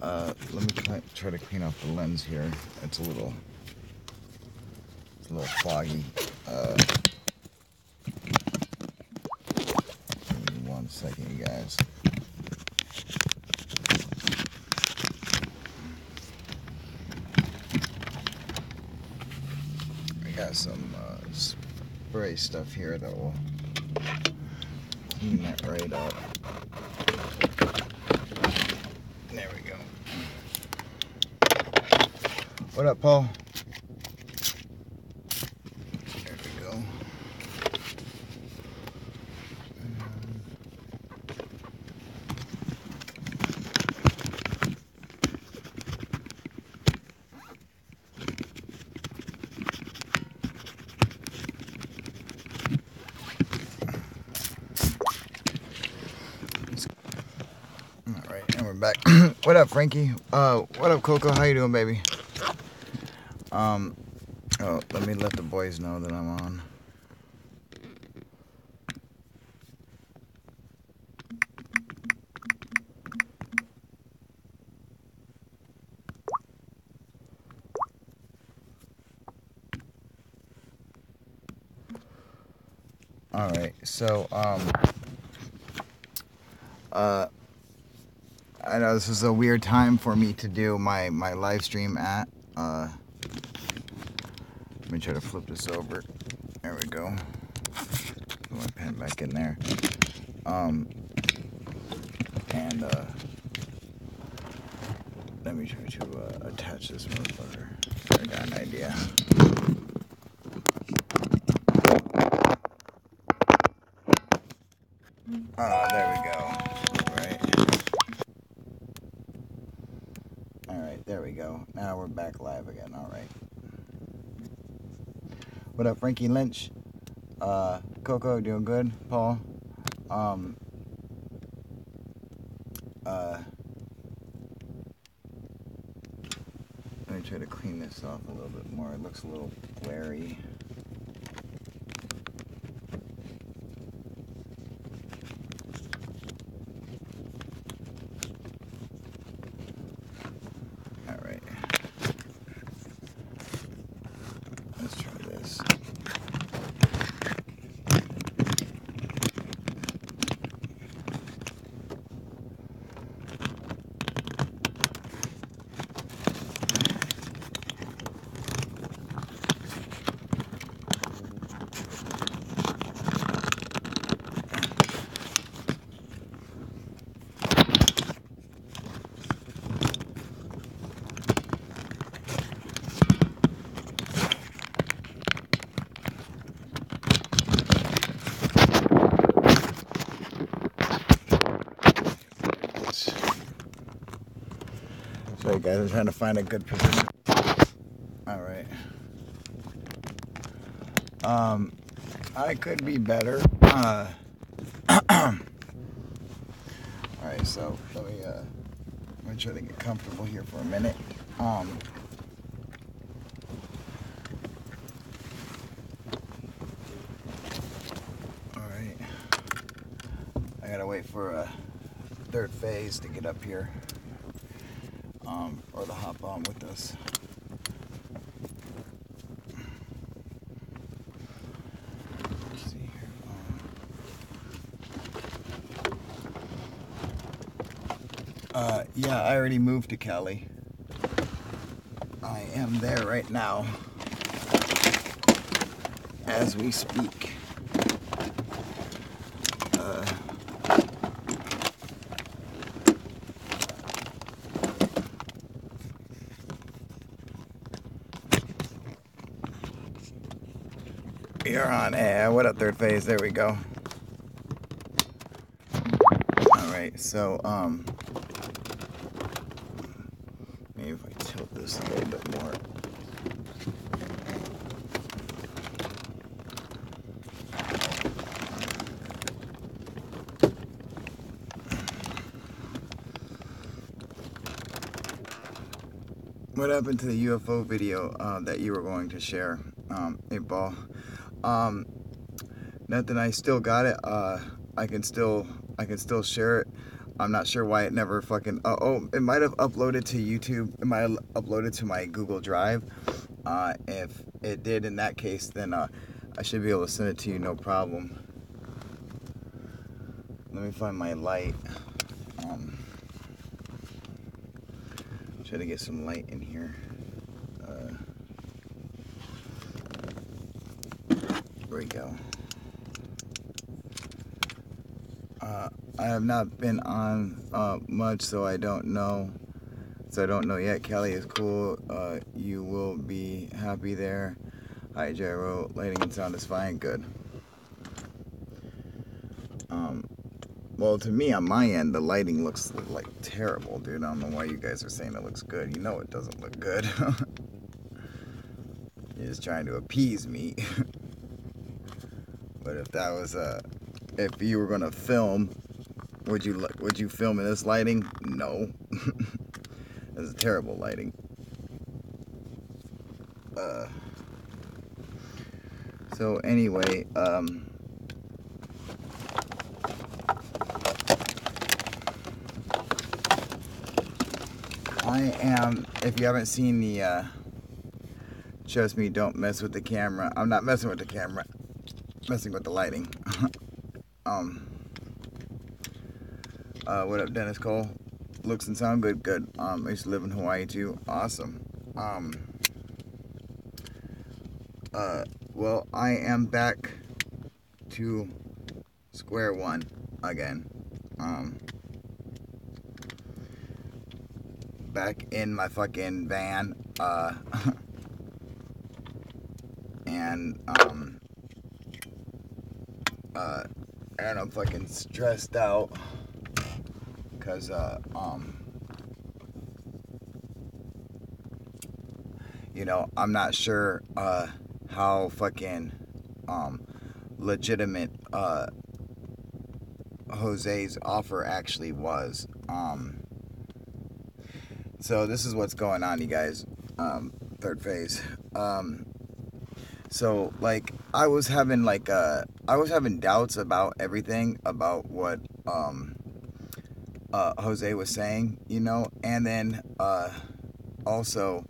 Let me try to clean off the lens here. It's a little foggy. Give me 1 second, you guys. I got some spray stuff here that will clean that right up. There we go. What up, Paul? There we go. Alright, and we're back. What up, Frankie? What up, Coco? How you doing, baby? Oh, let me let the boys know that I'm on. Alright, so, I know this is a weird time for me to do my live stream at. Let me try to flip this over. There we go. Put my pen back in there. Let me try to attach this motherfucker. I got an idea. There we go. Alright, there we go. Now we're back live again. Alright. What up, Frankie Lynch? Coco, doing good? Paul? Let me try to clean this off a little bit more. It looks a little glary. Alright. Let's try this. Sorry guys, I'm trying to find a good position. Alright. I could be better. Alright, so let me try to get comfortable here for a minute. Alright. I gotta wait for a third phase to get up here. Or to hop on with us. Let's see here. Yeah, I already moved to Cali. I am there right now, as we speak. You're on air. What up, third phase? There we go. Alright, so, maybe if I tilt this a little bit more. What happened to the UFO video that you were going to share, 8Ball? Nothing. I still got it. I can still share it. I'm not sure why it never fucking... it might have uploaded to YouTube. It might have uploaded to my Google Drive. If it did in that case, then I should be able to send it to you, no problem. Let me find my light. Try to get some light in here. There we go. I have not been on much, so I don't know. So I don't know yet. Cali is cool. You will be happy there. Hi, Gyro. Lighting and sound is fine. Good. Well, to me, on my end, the lighting looks like terrible, dude. I don't know why you guys are saying it looks good. You know it doesn't look good. You're just trying to appease me. But if that was if you were gonna film, would you film in this lighting? No. That's terrible lighting. So anyway, I am, if you haven't seen the, trust me, don't mess with the camera. I'm not messing with the camera, messing with the lighting. What up, Dennis Cole? Looks and sound good, good. I used to live in Hawaii too. Awesome. Well, I am back to square one again. Back in my fucking van, and and I'm fucking stressed out, cause you know, I'm not sure how fucking legitimate Jose's offer actually was. So this is what's going on, you guys. Third phase. So like I was having doubts about everything, about what Jose was saying, you know, and then also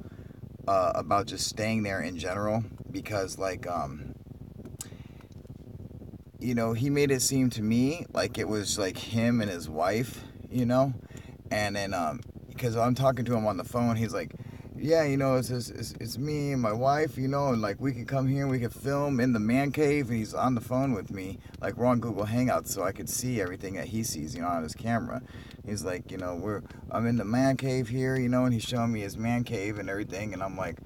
about just staying there in general, because like you know, he made it seem to me like it was like him and his wife, you know, and then because I'm talking to him on the phone, he's like, yeah, you know, it's me and my wife, you know, and like we can come here and we can film in the man cave, and he's on the phone with me, like we're on Google Hangouts, so I could see everything that he sees, you know, on his camera. He's like, you know, I'm in the man cave here, you know, and he's showing me his man cave and everything, and I'm like,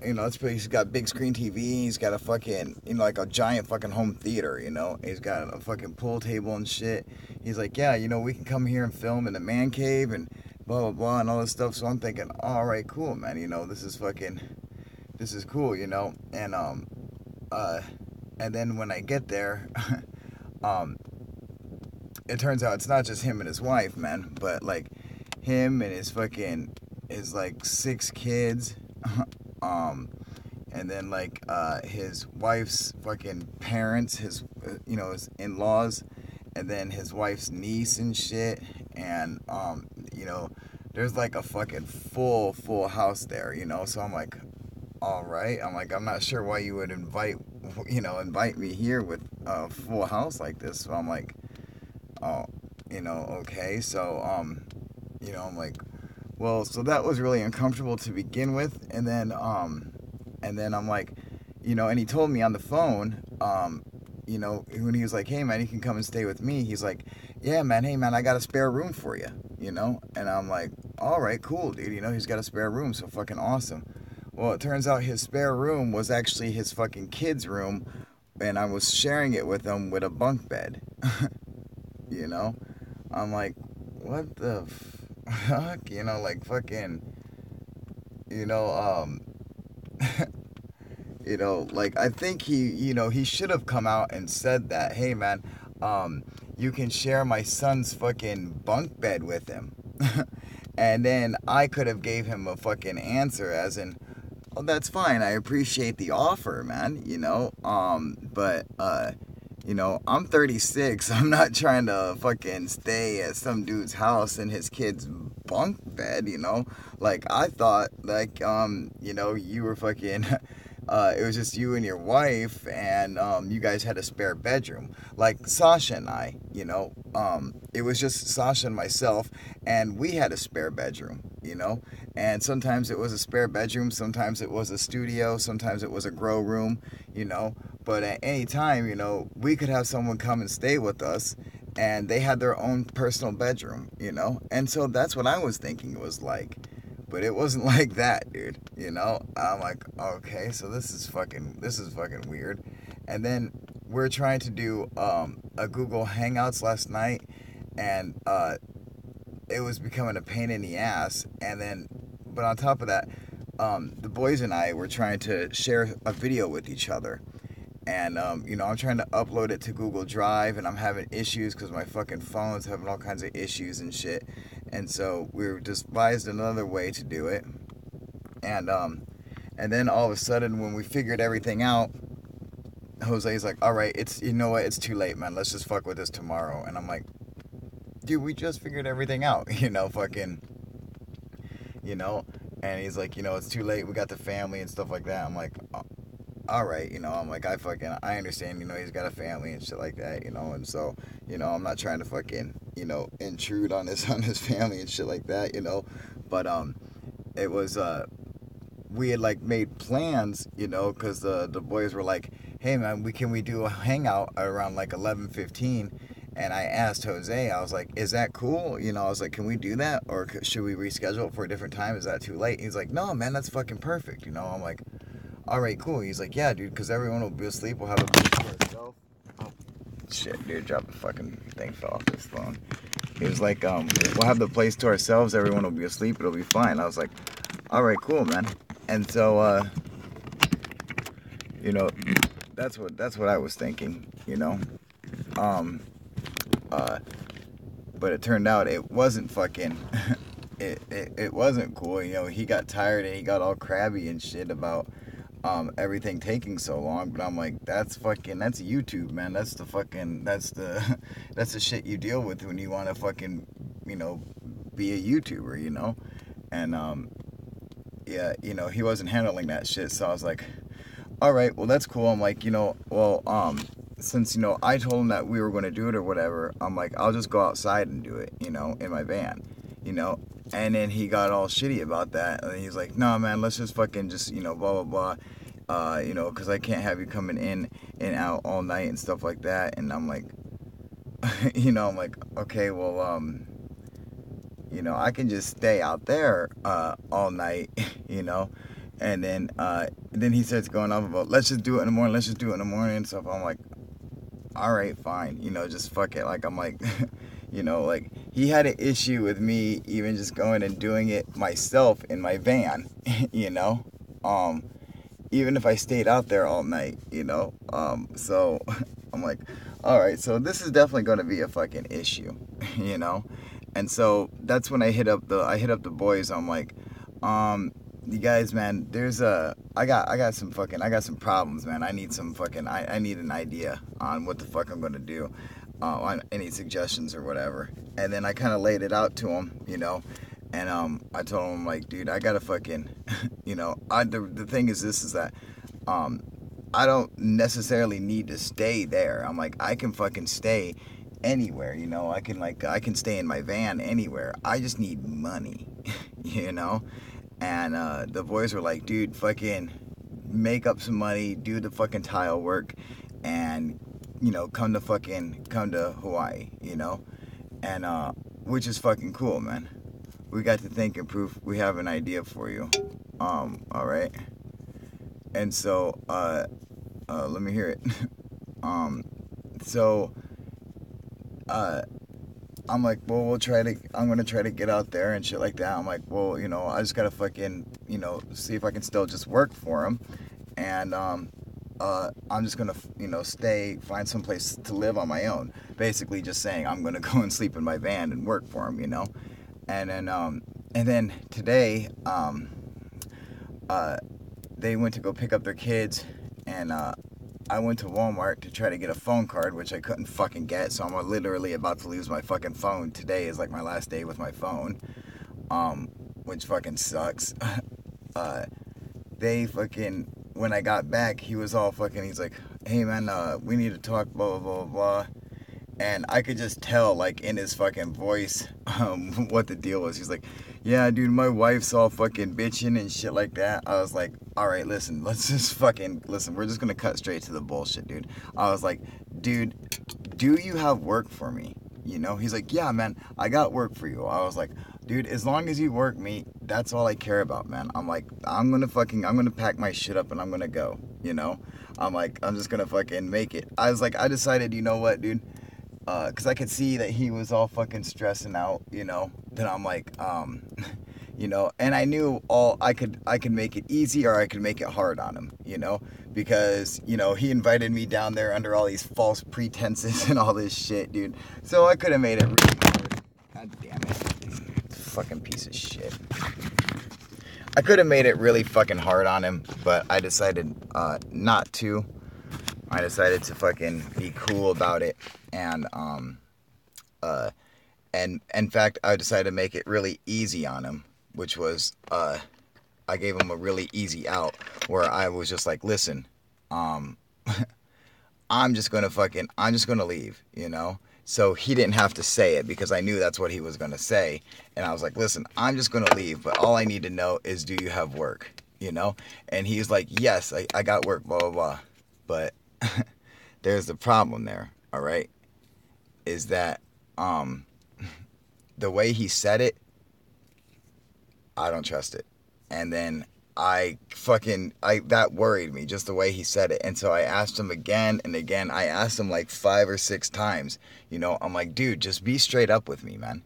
you know, he's got big screen TV, he's got a fucking, you know, like a giant fucking home theater, you know, he's got a fucking pool table and shit. He's like, yeah, you know, we can come here and film in the man cave and blah, blah, blah, and all this stuff. So I'm thinking, all right, cool, man, you know, this is cool, you know, and then when I get there, it turns out it's not just him and his wife, man, but like him and his like 6 kids, and then like his wife's fucking parents, his you know, his in-laws, and then his wife's niece and shit, and you know, there's like a fucking full house there, you know. So I'm like, all right, I'm not sure why you would invite me here with a full house like this. So I'm like, oh, you know, okay. So you know, I'm like, well, so that was really uncomfortable to begin with, and then I'm like, you know, and he told me on the phone, you know, when he was like, hey man, you can come and stay with me, he's like, yeah man, hey man, I got a spare room for you, you know. And I'm like, all right, cool, dude, you know, he's got a spare room, so fucking awesome. Well, it turns out his spare room was actually his fucking kid's room, and I was sharing it with him with a bunk bed. You know, I'm like, what the fuck, you know, like fucking, you know, you know, like I think he should have come out and said that, hey man, you can share my son's fucking bunk bed with him. And then I could have gave him a fucking answer as in, oh, that's fine, I appreciate the offer, man, you know, but You know, I'm 36. I'm not trying to fucking stay at some dude's house in his kid's bunk bed, you know? Like, I thought, like, you know, you were fucking, it was just you and your wife, and, you guys had a spare bedroom. Like, Sasha and I, you know, it was just Sasha and myself, and we had a spare bedroom, you know? And sometimes it was a spare bedroom, sometimes it was a studio, sometimes it was a grow room, you know? But at any time, you know, we could have someone come and stay with us, and they had their own personal bedroom, you know? And so that's what I was thinking it was like. But it wasn't like that, dude, you know? I'm like, okay, so this is fucking weird. And then we're trying to do a Google Hangouts last night, and it was becoming a pain in the ass. And then, but on top of that, the boys and I were trying to share a video with each other. And, you know, I'm trying to upload it to Google Drive, and I'm having issues because my fucking phone's having all kinds of issues and shit. And so we were devised another way to do it. And then all of a sudden, when we figured everything out, Jose's like, all right, you know what, it's too late, man. Let's just fuck with this tomorrow. And I'm like, dude, we just figured everything out, you know, fucking, you know. And he's like, you know, it's too late. We got the family and stuff like that. I'm like, all right, you know, I'm like, I understand, you know, he's got a family and shit like that, you know, and so, you know, I'm not trying to fucking, you know, intrude on his family and shit like that, you know, but, it was, we had, like, made plans, you know, because the boys were like, hey, man, can we do a hangout around, like, 11:15, and I asked Jose, I was like, is that cool, you know, I was like, can we do that, or should we reschedule it for a different time, is that too late? He's like, no, man, that's fucking perfect, you know, I'm like, all right, cool. He's like, yeah, dude, because everyone will be asleep. We'll have a place to ourselves. Oh, shit, dude, dropped the fucking thing, fell off this phone. He was like, we'll have the place to ourselves. Everyone will be asleep. It'll be fine. I was like, all right, cool, man. And so, you know, that's what I was thinking, you know. But it turned out it wasn't fucking. It wasn't cool. You know, he got tired and he got all crabby and shit about everything taking so long. But I'm like, that's YouTube, man. That's the shit you deal with when you want to fucking, you know, be a YouTuber, you know. And yeah, you know, he wasn't handling that shit. So I was like, all right, well, that's cool. I'm like, you know, well, since, you know, I told him that we were going to do it or whatever, I'm like, I'll just go outside and do it, you know, in my van, you know. And then he got all shitty about that. And he's like, no, man, let's just fucking just, you know, blah, blah, blah. You know, because I can't have you coming in and out all night and stuff like that. And I'm like, you know, I'm like, okay, well, you know, I can just stay out there all night, you know. And then he starts going off about, let's just do it in the morning, let's just do it in the morning and stuff. I'm like, all right, fine, you know, just fuck it. Like, I'm like, you know, like, he had an issue with me even just going and doing it myself in my van, you know, even if I stayed out there all night, you know. So I'm like, all right, so this is definitely going to be a fucking issue, you know. And so that's when I hit up the boys. I'm like, you guys, man, I got some problems, man. I need I need an idea on what the fuck I'm gonna do, on any suggestions or whatever. And then I kind of laid it out to him, you know, and I told him, like, dude, I gotta fucking, you know, the thing is that, I don't necessarily need to stay there. I'm like, I can fucking stay anywhere, you know. I can stay in my van anywhere. I just need money, you know. And the boys were like, dude, fucking make up some money, do the fucking tile work, and, you know, come to Hawaii, you know. And which is fucking cool, man. We got to think and proof we have an idea for you. All right. And so let me hear it. So I'm like, well, I'm gonna try to get out there and shit like that. I'm like, well, you know, I just gotta fucking, you know, see if I can still just work for him. And I'm just gonna, you know, find some place to live on my own. Basically just saying I'm gonna go and sleep in my van and work for him, you know. And then today, they went to go pick up their kids, and I went to Walmart to try to get a phone card, which I couldn't fucking get. So I'm literally about to lose my fucking phone. Today is like my last day with my phone, which fucking sucks. They fucking, when I got back, he was all fucking, he's like, hey man, we need to talk, blah, blah, blah, blah. And I could just tell, like, in his fucking voice, what the deal was. He's like, yeah, dude, my wife's all fucking bitching and shit like that. I was like, all right, listen, let's just fucking, listen, we're just gonna cut straight to the bullshit, dude. I was like, dude, do you have work for me? You know, he's like, yeah, man, I got work for you. I was like, dude, as long as you work me, that's all I care about, man. I'm like, I'm gonna pack my shit up and I'm gonna go, you know? I'm like, I'm just gonna fucking make it. I was like, I decided, you know what, dude? Because I could see that he was all fucking stressing out, you know? Then I'm like, you know, and I knew I could make it easy or I could make it hard on him, you know? Because, you know, he invited me down there under all these false pretenses and all this shit, dude. So I could have made it really hard. God damn it. Fucking piece of shit. I could have made it really fucking hard on him, but I decided not to. I decided to fucking be cool about it, and in fact, I decided to make it really easy on him, which was, I gave him a really easy out, where I was just like, listen, I'm just gonna leave, you know? So he didn't have to say it, because I knew that's what he was gonna say, and I was like, listen, I'm just gonna leave, but all I need to know is, do you have work, you know? And he's like, yes, I got work, blah, blah, blah, but there's the problem there, all right, is that the way he said it, I don't trust it. And then that worried me, just the way he said it. And so I asked him again and again. I asked him like 5 or 6 times, you know? I'm like, dude, just be straight up with me, man.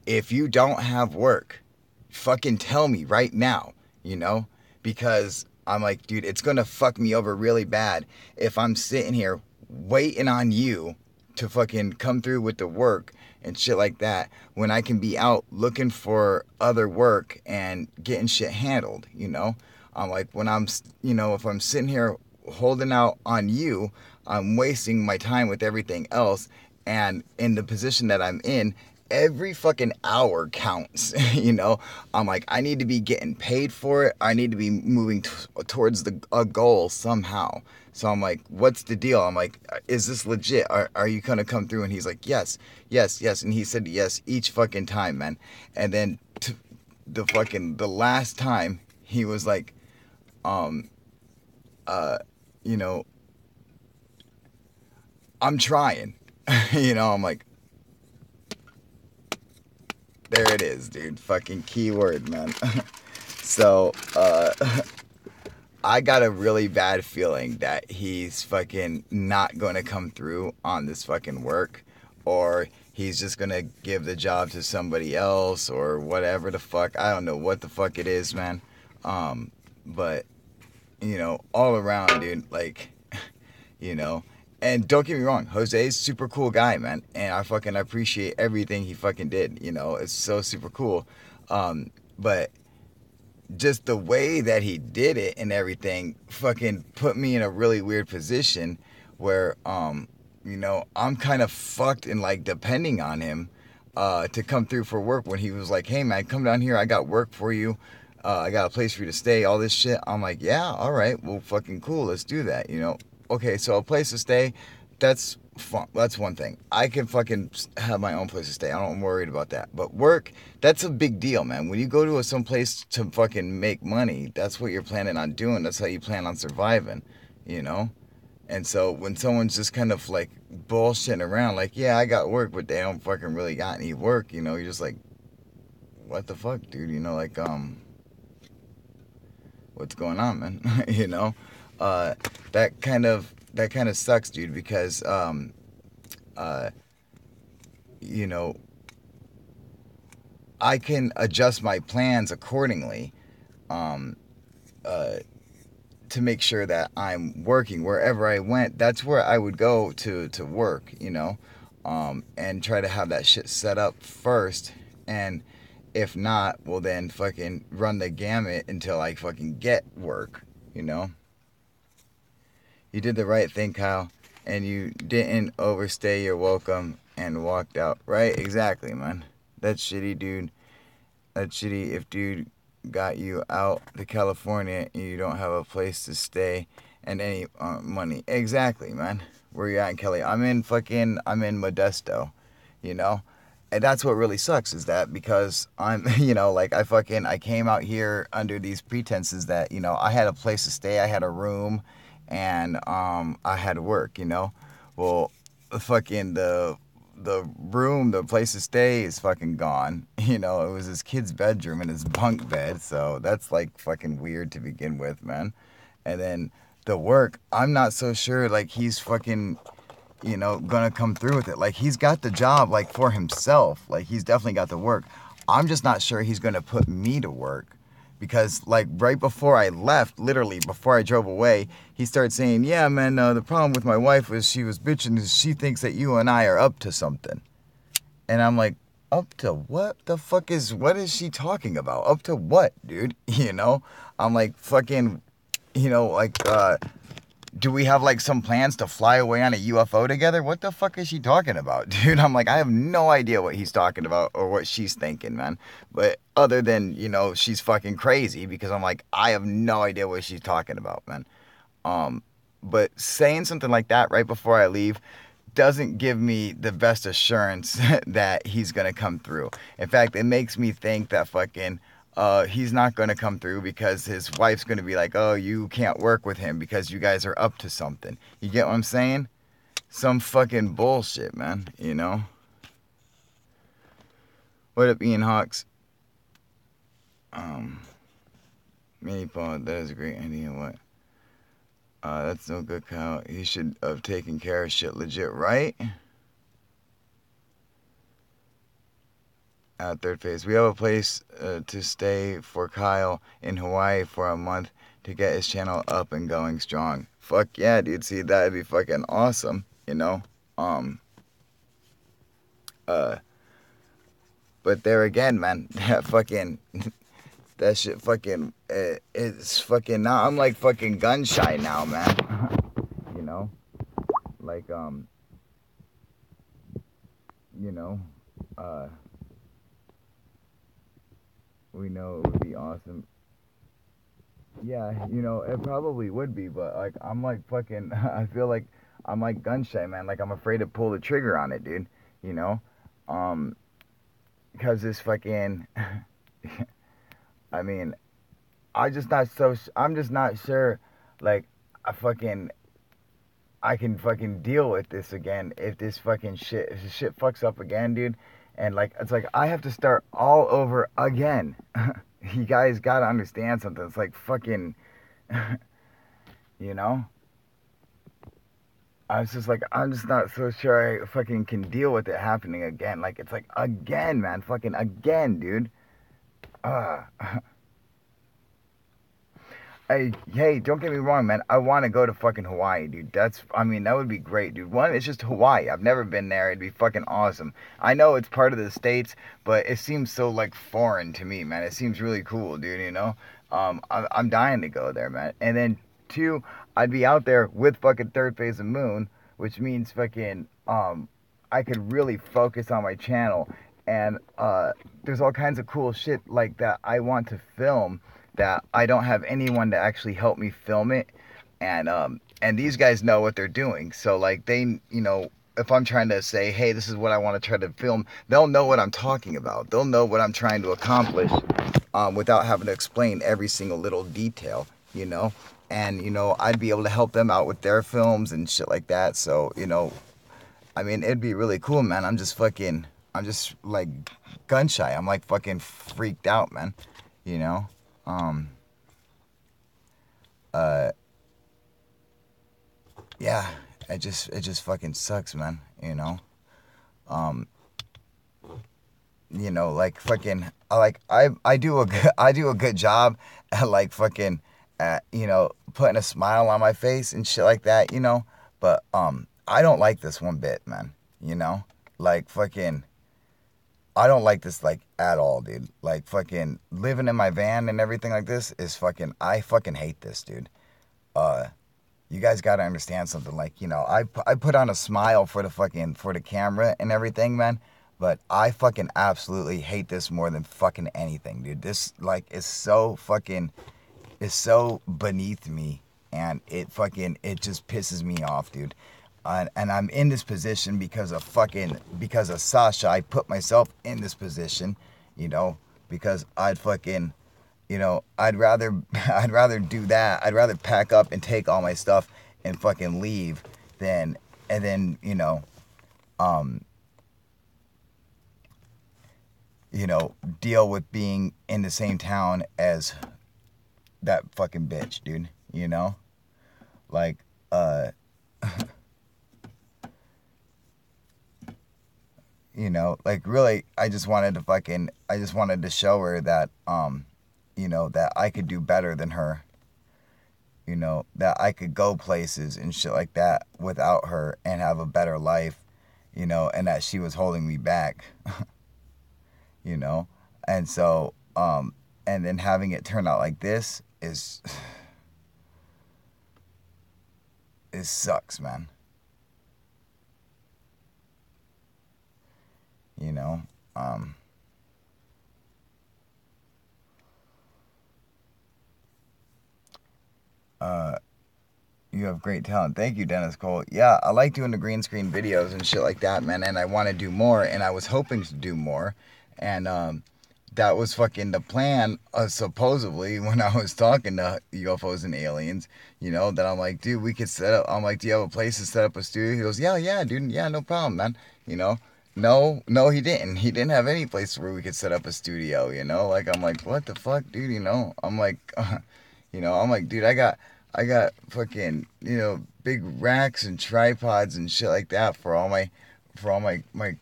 If you don't have work, fucking tell me right now, you know? Because I'm like, dude, it's gonna fuck me over really bad if I'm sitting here waiting on you to fucking come through with the work and shit like that, when I can be out looking for other work and getting shit handled, you know? I'm like, when I'm, you know, if I'm sitting here holding out on you, I'm wasting my time with everything else. And in the position that I'm in, every fucking hour counts, you know? I'm like, I need to be getting paid for it. I need to be moving towards a goal somehow. So I'm like, what's the deal? I'm like, is this legit? Are you gonna come through? And he's like, yes, yes, yes. And he said yes each fucking time, man. And then the last time, he was like, you know, I'm trying. You know, I'm like, there it is, dude. Fucking keyword, man. So, I got a really bad feeling that he's fucking not going to come through on this fucking work, or he's just going to give the job to somebody else, or whatever the fuck. I don't know what the fuck it is, man. But, you know, all around, dude, like, you know, and don't get me wrong, Jose's super cool guy, man, and I fucking appreciate everything he fucking did, you know, it's so super cool. But just the way that he did it and everything fucking put me in a really weird position where, you know, I'm kind of fucked in like depending on him to come through for work, when he was like, hey man, come down here, I got work for you, I got a place for you to stay, all this shit. I'm like, yeah, all right, well, fucking cool, let's do that, you know? Okay, so a place to stay, that's fun. That's one thing. I can fucking have my own place to stay. I'm not worried about that. But work, that's a big deal, man. When you go to some place to fucking make money, that's what you're planning on doing. That's how you plan on surviving, you know? And so when someone's just kind of like bullshitting around, like, yeah, I got work, but they don't fucking really got any work, you know? You're just like, what the fuck, dude? You know, like, what's going on, man? You know? That kind of sucks, dude, because you know, I can adjust my plans accordingly, to make sure that I'm working wherever I went. That's where I would go to work, you know, and try to have that shit set up first. And if not, well then fucking run the gamut until I fucking get work, you know. You did the right thing, Kyle, and you didn't overstay your welcome and walked out. Right? Exactly, man. That's shitty, dude. That's shitty if dude got you out to California and you don't have a place to stay and any money. Exactly, man. Where you at in Kelly? I'm in Modesto, you know? And that's what really sucks is that because I'm, like I came out here under these pretenses that, I had a place to stay, I had a room, and I had work, Well, fucking the room, the place to stay is fucking gone. It was his kid's bedroom and his bunk bed, so that's like fucking weird to begin with, man. And then the work, I'm not so sure like he's fucking gonna come through with it. Like he's got the job like for himself. Like he's definitely got the work. I'm just not sure he's gonna put me to work. Because like right before I left, literally before I drove away, he started saying, "Yeah, man, the problem with my wife was she was bitching. She thinks that you and I are up to something." And I'm like, "Up to what? What is she talking about? Up to what, dude?" I'm like, fucking, do we have like some plans to fly away on a UFO together? What the fuck is she talking about, dude? I'm like, I have no idea what he's talking about or what she's thinking, man. But other than, she's fucking crazy because I'm like, I have no idea what she's talking about, man. But saying something like that right before I leave doesn't give me the best assurance that he's going to come through. In fact, it makes me think that fucking he's not going to come through because his wife's going to be like, "Oh, you can't work with him because you guys are up to something." You get what I'm saying? Some fucking bullshit, man, What up, Ian Hawks? Mini Paul, that is a great idea. What? That's no good, Kyle. He should have taken care of shit legit, right? Third phase. We have a place to stay for Kyle in Hawaii for a month to get his channel up and going strong. Fuck yeah, dude. See, that'd be fucking awesome, But there again, man, that shit fucking, it's fucking, now I'm like fucking gun shy now, man. Like, we know it would be awesome. Yeah, it probably would be, but like, I'm like fucking, I feel like I'm like gun shy, man. Like, I'm afraid to pull the trigger on it, dude, Um, because this fucking, I mean, I'm just not sure, like, I can fucking deal with this again if this shit fucks up again, dude. And like, it's like I have to start all over again. You guys gotta understand something. It's like fucking, you know? I was just like, I'm just not so sure I fucking can deal with it happening again. Like, it's like, again, man. Fucking again, dude. Uh, hey, don't get me wrong, man. I want to go to fucking Hawaii, dude. That would be great, dude. One, it's just Hawaii. I've never been there. It'd be fucking awesome. I know it's part of the States, but it seems so, like, foreign to me, man. It seems really cool, dude, I'm dying to go there, man. And then, two, I'd be out there with fucking third phase of Moon, which means fucking, I could really focus on my channel. And, there's all kinds of cool shit like that I want to film that I don't have anyone to actually help me film it, and these guys know what they're doing. So like they, if I'm trying to say, hey, this is what I want to try to film, they'll know what I'm talking about. They'll know what I'm trying to accomplish, without having to explain every single little detail, and I'd be able to help them out with their films and shit like that. So it'd be really cool, man. I'm just like gun shy. I'm like fucking freaked out, man. Yeah, it just fucking sucks, man. Like fucking, I do a good job at like fucking, putting a smile on my face and shit like that, but I don't like this one bit, man. Like fucking, I don't like this like at all, dude. Like fucking living in my van and everything like this is fucking, I fucking hate this, dude. you guys got to understand something. Like, you know, I put on a smile for the camera and everything, man. But I fucking absolutely hate this more than fucking anything, dude. This, like, is so fucking, is so beneath me. And it just pisses me off, dude. And I'm in this position because of Sasha. I put myself in this position, you know, because I'd rather do that. I'd rather pack up and take all my stuff and fucking leave than, and then, deal with being in the same town as that fucking bitch, dude, like, like, really, I just wanted to show her that, that I could do better than her, that I could go places and shit like that without her and have a better life, and that she was holding me back, and so, and then having it turn out like this it sucks, man. you know um you have great talent. Thank you, Dennis Cole. Yeah, I like doing the green screen videos and shit like that, man, and I want to do more, and I was hoping to do more, and that was fucking the plan, supposedly, when I was talking to UFOs and aliens, that I'm like, dude, we could set up, I'm like, do you have a place to set up a studio? He goes, yeah, dude, yeah, no problem, man, No, he didn't. He didn't have any place where we could set up a studio, Like, I'm like, what the fuck, dude, I'm like, I'm like, dude, I got fucking, big racks and tripods and shit like that for all my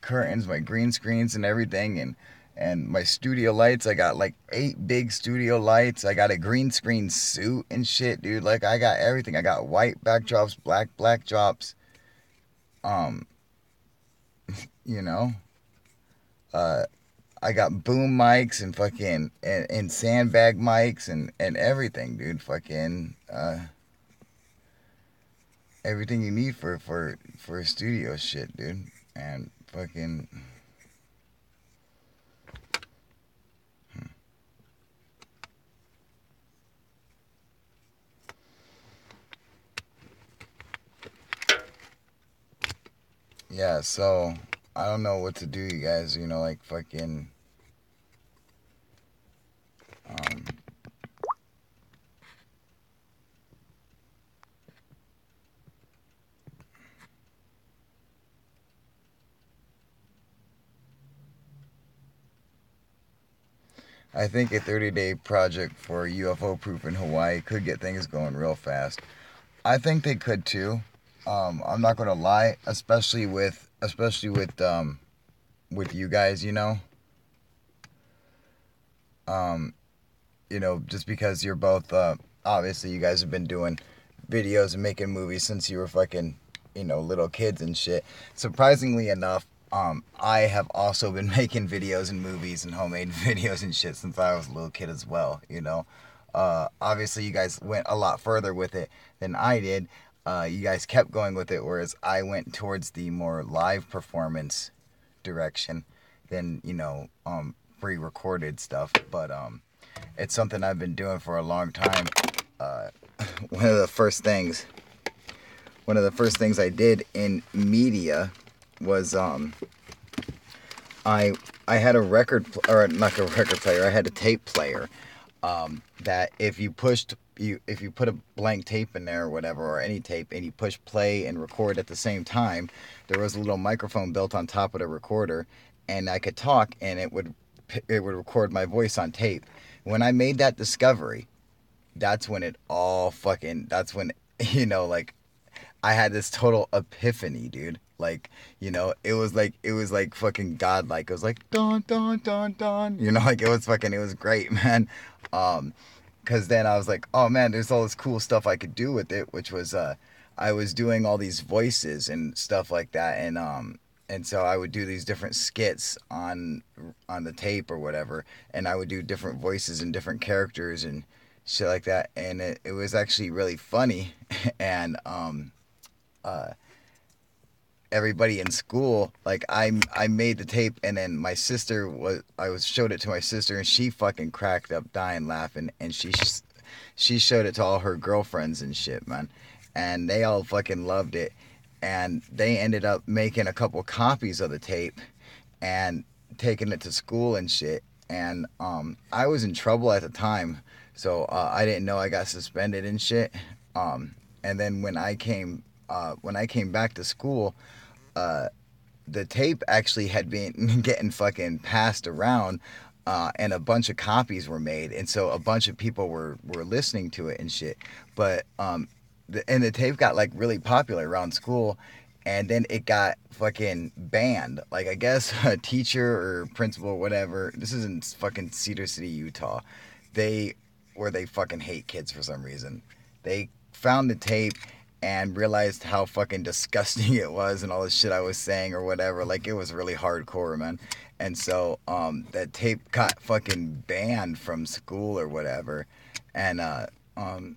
curtains, my green screens and everything, and my studio lights. I got like 8 big studio lights. I got a green screen suit and shit, dude. Like, I got everything. I got white backdrops, black drops. Um, you know, uh, I got boom mics and fucking and sandbag mics and everything, dude. Fucking everything you need for studio shit, dude. And fucking yeah. So I don't know what to do, you guys. Like, fucking um. I think a 30-day project for UFO proof in Hawaii could get things going real fast. I think they could too. I'm not gonna lie, especially with you guys, Um, just because you're both obviously you guys have been doing videos and making movies since you were fucking, little kids and shit. Surprisingly enough, I have also been making videos and movies and homemade videos and shit since I was a little kid as well. Obviously, you guys went a lot further with it than I did. You guys kept going with it, whereas I went towards the more live performance direction than, pre-recorded stuff. But it's something I've been doing for a long time. Uh, one of the first things I did in media was I had a or not a record player. I had a tape player that if you put a blank tape in there or whatever, or any tape, and you push play and record at the same time, there was a little microphone built on top of the recorder, and I could talk, and it would record my voice on tape. When I made that discovery, that's when like, I had this total epiphany, dude. Like, it was like fucking godlike. It was like dun dun dun dun. Like, it was great, man. Cause then I was like, oh man, there's all this cool stuff I could do with it, which was I was doing all these voices and stuff like that, and so I would do these different skits on the tape or whatever, and I would do different voices and different characters, and shit like that, and it was actually really funny. And uh, everybody in school, like I made the tape, and then my sister was I was showed it to my sister, and she fucking cracked up dying laughing, and she showed it to all her girlfriends and shit, man, and they all fucking loved it, and they ended up making a couple copies of the tape and taking it to school and shit. And I was in trouble at the time, so I didn't know I got suspended and shit. Um, and then when I came back to school, uh, the tape actually had been getting fucking passed around, and a bunch of copies were made, and so a bunch of people were listening to it and shit. But and the tape got like really popular around school, and then it got fucking banned. Like I guess a teacher or principal or whatever. This is in fucking Cedar City, Utah. They where they fucking hate kids for some reason. They found the tape and realized how fucking disgusting it was and all the shit I was saying or whatever. Like it was really hardcore, man. And so that tape got fucking banned from school or whatever. And um,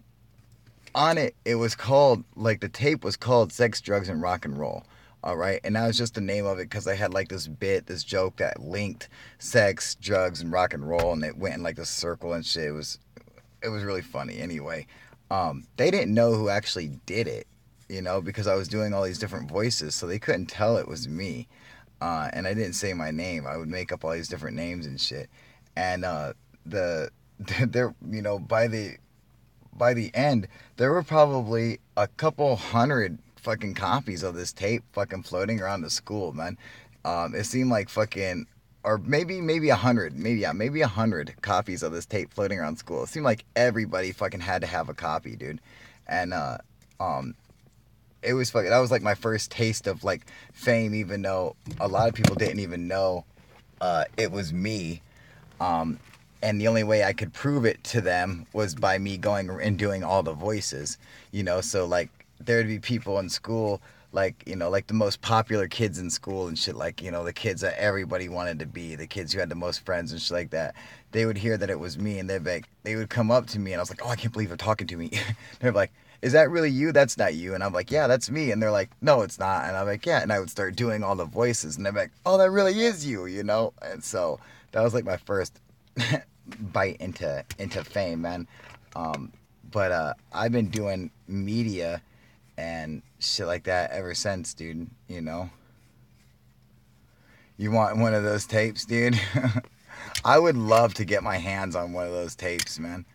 on it, it was called, like, the tape was called Sex, Drugs, and Rock and Roll. All right. And that was just the name of it because I had like this bit, this joke that linked sex, drugs, and rock and roll, and it went in like this circle and shit. It was really funny. Anyway, they didn't know who actually did it, because I was doing all these different voices, so they couldn't tell it was me. And I didn't say my name. I would make up all these different names and shit. And the there, by the end, there were probably a couple hundred fucking copies of this tape fucking floating around the school, man. It seemed like fucking, or maybe 100, maybe 100 copies of this tape floating around school. It seemed like everybody fucking had to have a copy, dude. And um, it was fucking. That was like my first taste of like fame, even though a lot of people didn't even know it was me. Um, and the only way I could prove it to them was by me going and doing all the voices, So like there'd be people in school, like like the most popular kids in school and shit, like the kids that everybody wanted to be, the kids who had the most friends and shit like that. They would hear that it was me, and they would come up to me, and I was like, oh, I can't believe they're talking to me. They're like, is that really you? That's not you. And I'm like, yeah, that's me. And they're like, no, it's not. And I'm like, yeah. And I would start doing all the voices, and they're like, oh, that really is you. And so that was like my first bite into fame, man. Um, but I've been doing media and shit like that ever since, dude. You want one of those tapes, dude? I would love to get my hands on one of those tapes, man.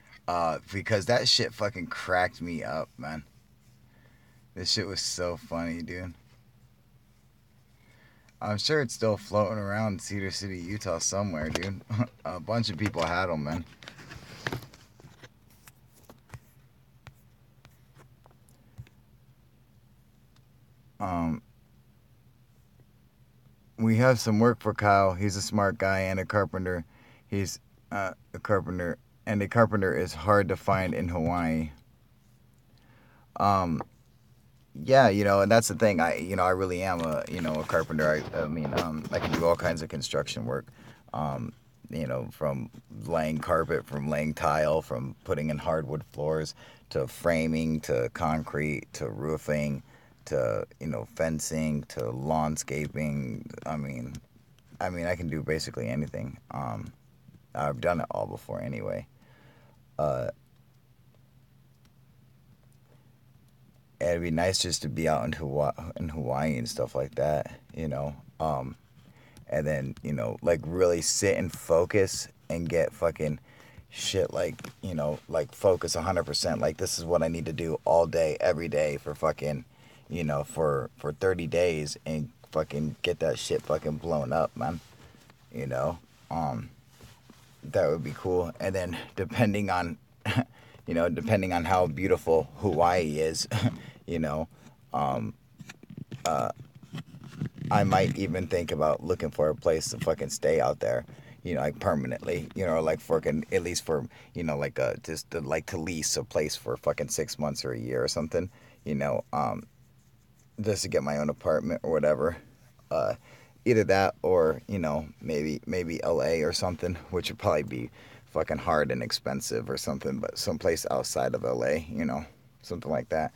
Because that shit fucking cracked me up, man. This shit was so funny, dude. I'm sure it's still floating around Cedar City, Utah somewhere, dude. A bunch of people had them, man. Um, we have some work for Kyle. He's a smart guy and a carpenter. He's a carpenter, and a carpenter is hard to find in Hawaii. Um, yeah, and that's the thing. I really am a carpenter. I can do all kinds of construction work. Um, from laying carpet, from laying tile, from putting in hardwood floors, to framing, to concrete, to roofing, to fencing, to lawnscaping. I can do basically anything. I've done it all before anyway. Uh, It'd be nice just to be out in Hawaii and stuff like that, and then like really sit and focus and get fucking shit, like like focus 100%. Like this is what I need to do all day, every day for fucking, for 30 days, and fucking get that shit fucking blown up, man. You know, um, that would be cool. And then depending on how beautiful Hawaii is, you know, um, uh, I might even think about looking for a place to fucking stay out there, like permanently, like fucking at least for, like just to, like to lease a place for fucking 6 months or a year or something, you know, um, just to get my own apartment or whatever. Either that or maybe LA or something, which would probably be fucking hard and expensive or something, but someplace outside of LA, something like that.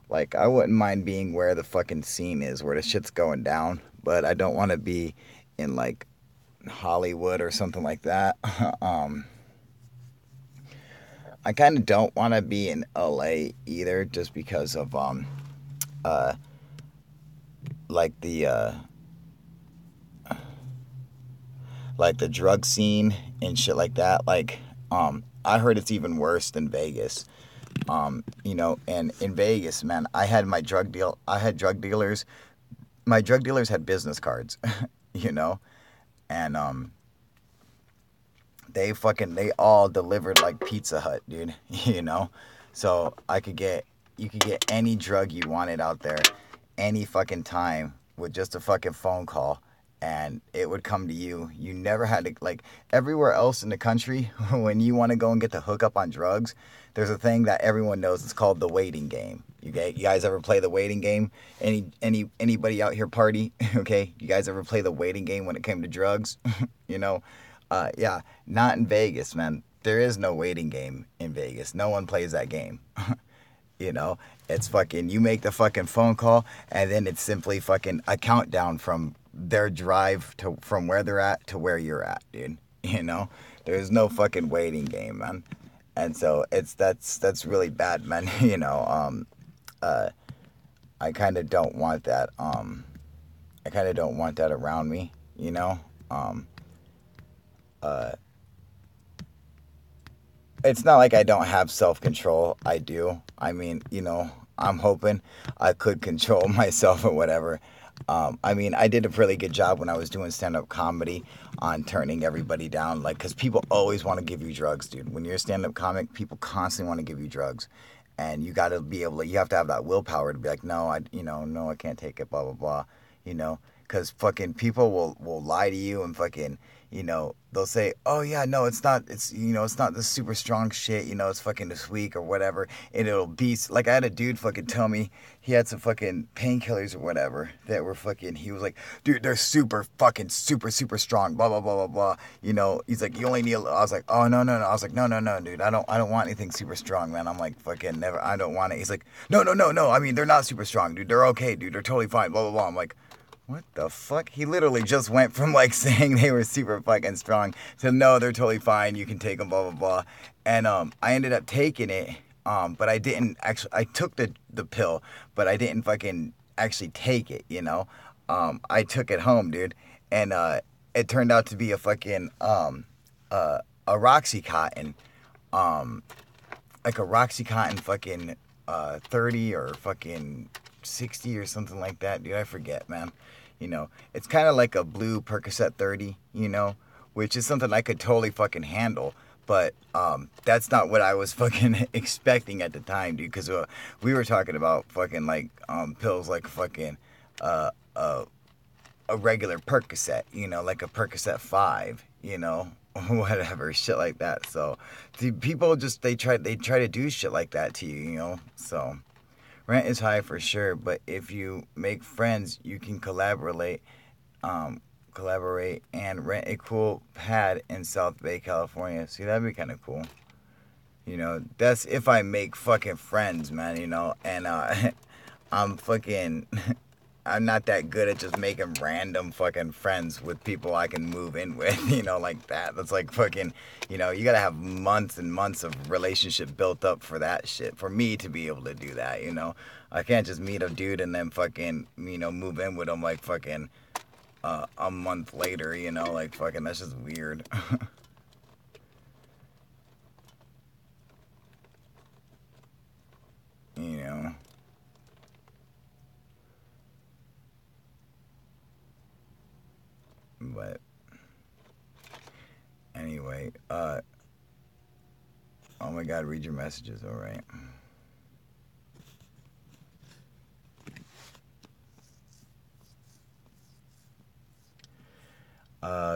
Like, I wouldn't mind being where the fucking scene is, where the shit's going down, but I don't want to be in like Hollywood or something like that. um, I kind of don't want to be in LA either, just because of uh, like the drug scene and shit like that. Like, I heard it's even worse than Vegas. And in Vegas, man, I had drug dealers. My drug dealers had business cards, you know, and they all delivered like Pizza Hut, dude. So you could get any drug you wanted out there, any fucking time with just a fucking phone call, and it would come to you. You never had to, like, everywhere else in the country. When you want to go and get the hookup on drugs, there's a thing that everyone knows. It's called the waiting game. You guys ever play the waiting game? Anybody out here party? Okay, you guys ever play the waiting game when it came to drugs? you know, yeah, not in Vegas, man. There is no waiting game in Vegas. No one plays that game. you know, it's fucking, you make the fucking phone call, and then it's simply fucking a countdown from their drive to from where they're at to where you're at, dude. There's no fucking waiting game, man. And so that's really bad, man. Uh, I kind of don't want that. I kind of don't want that around me. Um, uh, it's not like I don't have self control. I do. I mean, I'm hoping I could control myself or whatever. I mean, I did a really good job when I was doing stand up comedy on turning everybody down. Like, because people always want to give you drugs, dude. When you're a stand up comic, people constantly want to give you drugs. And you got to be able to, you have to have that willpower to be like, no, no, I can't take it, blah, blah, blah. Because fucking people will lie to you and fucking, they'll say, oh yeah, no, it's not this super strong shit, it's fucking this weak or whatever. And it'll be, like, I had a dude fucking tell me he had some fucking painkillers or whatever that were fucking, he was like, dude, they're super fucking super, super strong, blah, blah, blah, blah, blah. He's like, you only need, I was like, oh, no, no, no. I was like, no, no, no, dude, I don't want anything super strong, man. I'm like, fucking never, I don't want it. He's like, no, no, no, no. I mean, they're not super strong, dude. They're okay, dude. They're totally fine, blah, blah, blah. I'm like, what the fuck? He literally just went from like saying they were super fucking strong to no, they're totally fine. You can take them, blah blah blah. And I ended up taking it, but I didn't actually. I took the pill, but I didn't fucking actually take it. I took it home, dude, and it turned out to be a fucking a Roxycontin, like a Roxycontin fucking 30 or fucking 60 or something like that, dude. I forget, man. It's kind of like a blue Percocet 30, which is something I could totally fucking handle. But that's not what I was fucking expecting at the time, dude. Because we were talking about fucking like pills like fucking a regular Percocet, like a Percocet 5, whatever, shit like that. So the people just they try to do shit like that to you, So rent is high for sure, but if you make friends, you can collaborate and rent a cool pad in South Bay, California. See, that'd be kind of cool. That's if I make fucking friends, man, and I'm fucking I'm not that good at just making random fucking friends with people I can move in with, like that. That's like fucking, you gotta have months and months of relationship built up for that shit, for me to be able to do that, I can't just meet a dude and then fucking, move in with him like fucking a month later, like fucking, that's just weird. you know. But anyway, oh my god, read your messages, alright.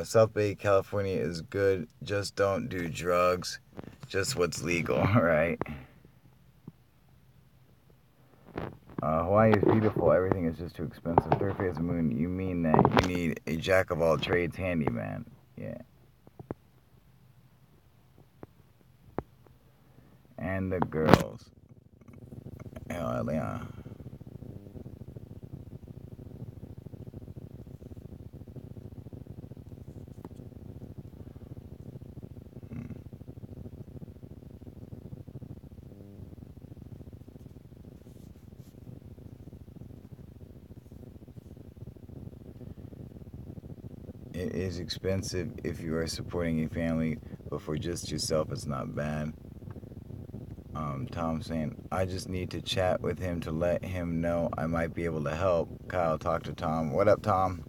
South Bay, California is good. Just don't do drugs. Just what's legal, alright? Hawaii is beautiful. Everything is just too expensive. Third phase of moon. You mean that you need a jack of all trades handyman? Yeah. and the girls. Hell, yeah. It is expensive if you are supporting a family, but for just yourself, it's not bad. Tom saying, I just need to chat with him to let him know I might be able to help. Kyle, talk to Tom. What up, Tom?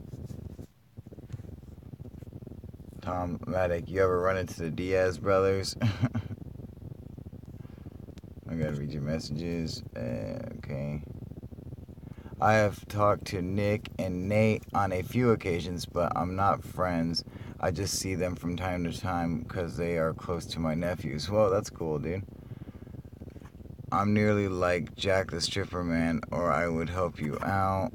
Tom Maddock, you ever run into the Diaz brothers? I gotta read your messages. Okay. I have talked to Nick and Nate on a few occasions, but I'm not friends. I just see them from time to time because they are close to my nephews. Well, that's cool, dude. I'm nearly like Jack the Stripper Man, or I would help you out.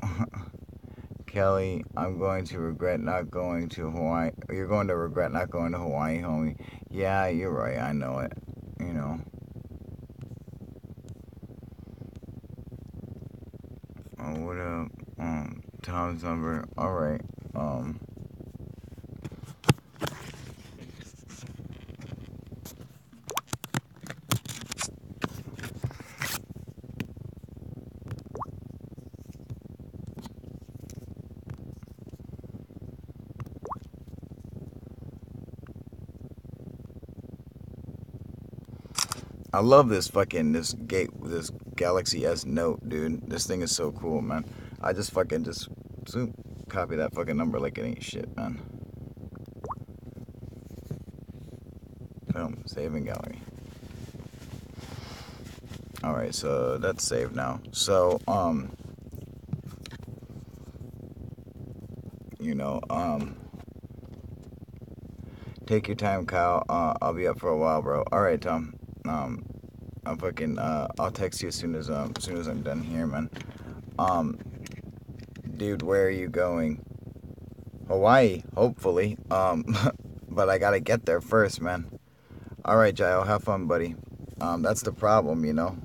Kelly, I'm going to regret not going to Hawaii. You're going to regret not going to Hawaii, homie. Yeah, you're right. I know it. You know. Oh, what up? Tom's number. All right. I love this this Galaxy S Note, dude. This thing is so cool, man. I just fucking just zoom, copy that fucking number like it ain't shit, man. Boom, save in gallery. All right, so that's saved now. So you know, take your time, Kyle. I'll be up for a while, bro. All right, Tom. I'm fucking. I'll text you as soon as I'm done here, man. Dude, where are you going? Hawaii, hopefully. But I gotta get there first, man. All right, Jayo, have fun, buddy. That's the problem, you know.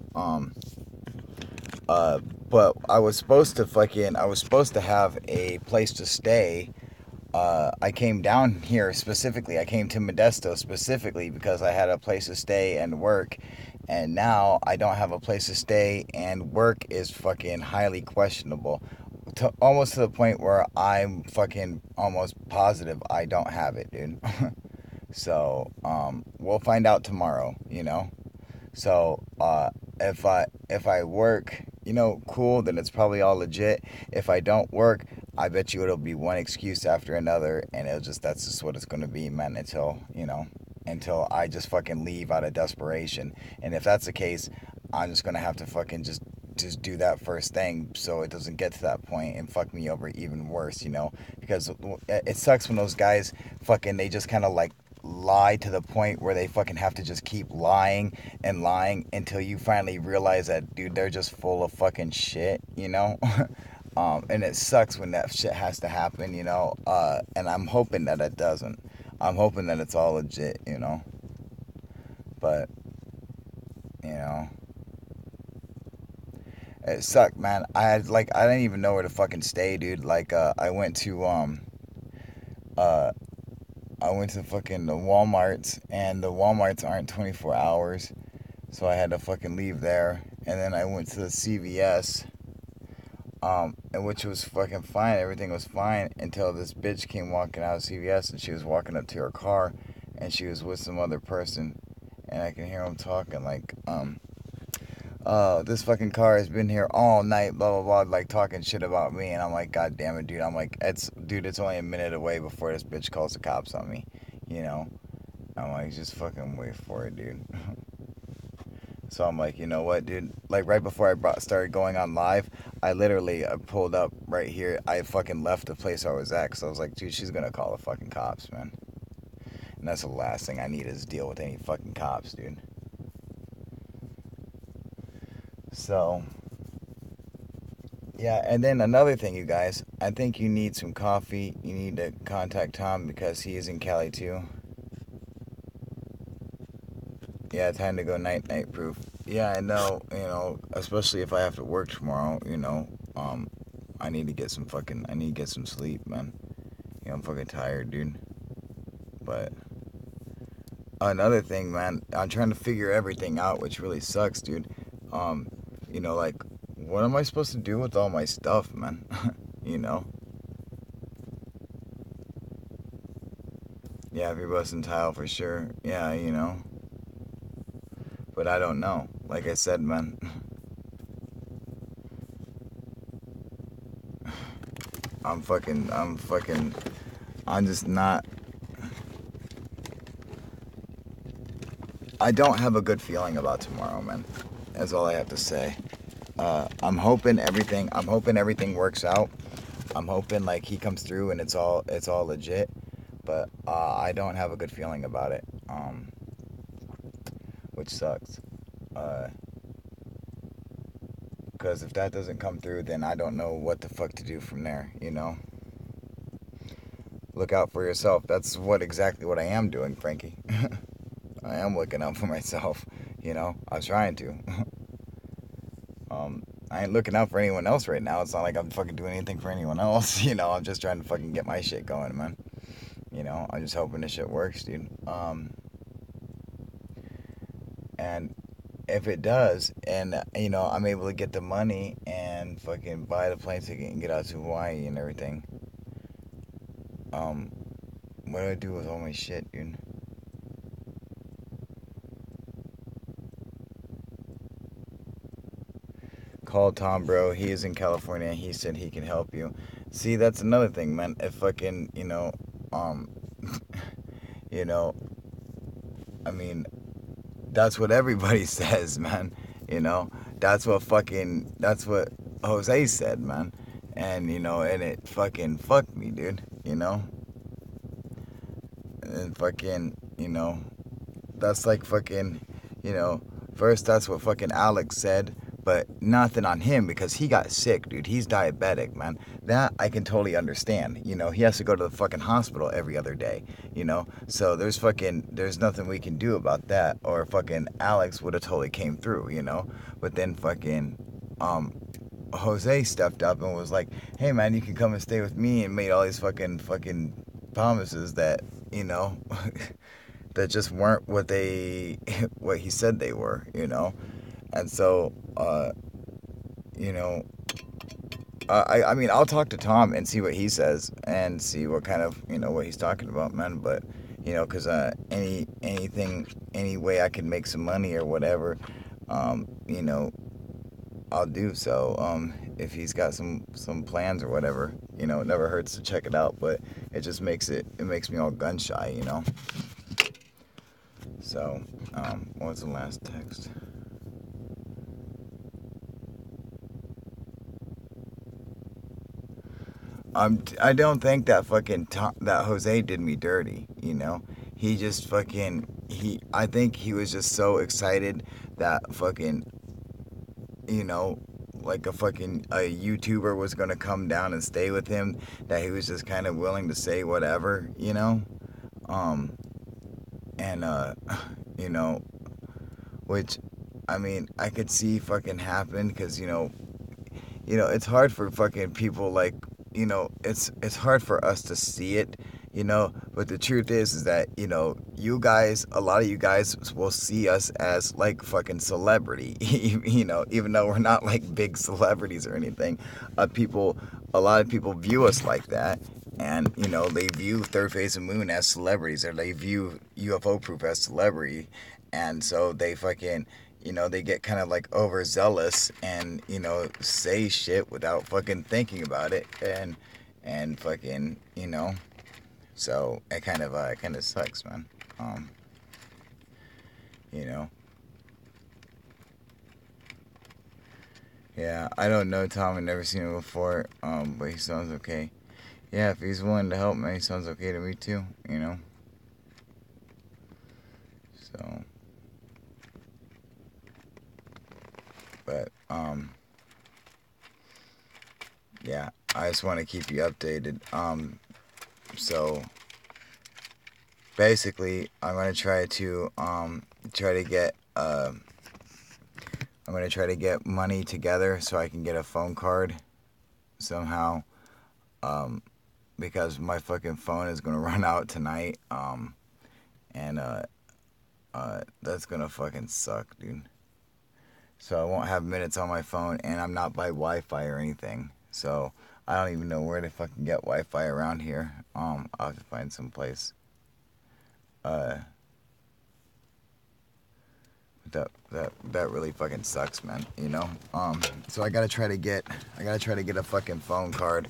But I was supposed to have a place to stay. I came down here specifically. I came to Modesto specifically because I had a place to stay and work. And now I don't have a place to stay and work is fucking highly questionable. Almost to the point where I'm fucking almost positive I don't have it, dude. So, we'll find out tomorrow, you know? So, if I work, you know, cool, then it's probably all legit. If I don't work, I bet you it'll be one excuse after another, and that's just what it's gonna be, man, until I just fucking leave out of desperation. And if that's the case, I'm just gonna have to fucking just do that first thing so it doesn't get to that point and fuck me over even worse, you know? Because it sucks when those guys fucking, they just kind of like lie to the point where they fucking have to just keep lying and lying until you finally realize that, dude, they're just full of fucking shit, you know? And it sucks when that shit has to happen, you know? And I'm hoping that it doesn't. I'm hoping that it's all legit, you know? But, you know, it sucked, man. I didn't even know where to fucking stay, dude. Like, uh, I went to fucking the Walmarts, and the Walmarts aren't 24 hours, so I had to fucking leave there. And then I went to the CVS, and which was fucking fine. Everything was fine until this bitch came walking out of CVS, and she was walking up to her car, and she was with some other person, and I can hear them talking like, this fucking car has been here all night, blah, blah, blah, like talking shit about me. And I'm like, God damn it, dude. I'm like, it's only a minute away before this bitch calls the cops on me, you know? I'm like, just fucking wait for it, dude. So I'm like, you know what, dude? Like, right before I started going on live, I literally pulled up right here. I fucking left the place I was at because I was like, dude, she's gonna call the fucking cops, man. And that's the last thing I need is deal with any fucking cops, dude. So, yeah, and then another thing, you guys, I think you need some coffee. You need to contact Tom because he is in Cali too. Yeah, time to go night proof. Yeah, I know, especially if I have to work tomorrow, I need to get I need to get some sleep, man. I'm fucking tired, dude. But another thing, man, I'm trying to figure everything out, which really sucks, dude. Um, like, what am I supposed to do with all my stuff, man? you know? Yeah, if you're busting tile for sure. Yeah, But I don't know. Like I said, man. I'm just not. I don't have a good feeling about tomorrow, man. That's all I have to say. I'm hoping everything works out. I'm hoping like he comes through and it's all legit. But I don't have a good feeling about it. Which sucks. Because if that doesn't come through, then I don't know what the fuck to do from there. Look out for yourself. That's exactly what I am doing, Frankie. I am looking out for myself. I'm trying to. I ain't looking out for anyone else right now. It's not like I'm fucking doing anything for anyone else. I'm just trying to fucking get my shit going, man. I'm just hoping this shit works, dude. And if it does, and I'm able to get the money and fucking buy the plane ticket and get out to Hawaii and everything. What do I do with all my shit, dude? Call Tom, bro. He is in California. He said he can help you. See, that's another thing, man. If fucking, you know, I mean, that's what everybody says, man. That's what Jose said, man. And, and it fucking fucked me, dude. And fucking, that's like fucking, first that's what fucking Alex said, but nothing on him because he got sick, dude. He's diabetic, man. That I can totally understand. He has to go to the fucking hospital every other day, So there's nothing we can do about that. Or fucking Alex would have totally came through, But then fucking, Jose stepped up and was like, hey man, you can come and stay with me, and made all these fucking promises that, that just weren't what what he said they were, And so, you know, I mean, I'll talk to Tom and see what he says and see what kind of, what he's talking about, man. But, because any way I can make some money or whatever, I'll do so. If he's got some plans or whatever, it never hurts to check it out. But it just makes me all gun shy, So, what was the last text? I don't think that that Jose did me dirty, He just I think he was just so excited that fucking, like a YouTuber was gonna come down and stay with him, that he was just kind of willing to say whatever, Um, and, you know, which, I mean, I could see fucking happen because, it's hard for fucking people like, it's hard for us to see it, but the truth is that, a lot of you guys will see us as like fucking celebrity, even though we're not like big celebrities or anything. A lot of people view us like that. And, they view Third Phase of Moon as celebrities, or they view UFO Proof as celebrity. And so they fucking, they get kind of like overzealous and, say shit without fucking thinking about it. And fucking, so it kind of sucks, man. You know. Yeah, I don't know Tom. I've never seen him before. But he sounds okay. Yeah, if he's willing to help me, he sounds okay to me too, So, but, yeah, I just want to keep you updated. So, basically, I'm going to try to, try to get I'm gonna try to get money together so I can get a phone card somehow. Because my fucking phone is gonna run out tonight. And that's gonna fucking suck, dude. So I won't have minutes on my phone, and I'm not by Wi-Fi or anything. So I don't even know where to fucking get Wi-Fi around here. I'll have to find some place. That really fucking sucks, man. You know. So I gotta try to get a fucking phone card,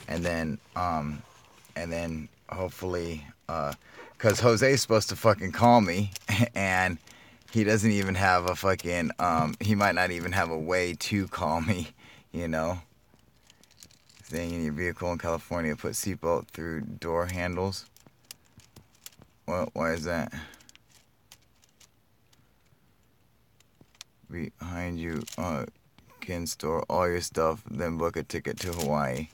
and then hopefully, cause Jose's supposed to fucking call me, and he doesn't even have a fucking he might not even have a way to call me. You know. Staying in your vehicle in California, put seatbelt through door handles. Well, why is that? Behind you can store all your stuff, then book a ticket to Hawaii.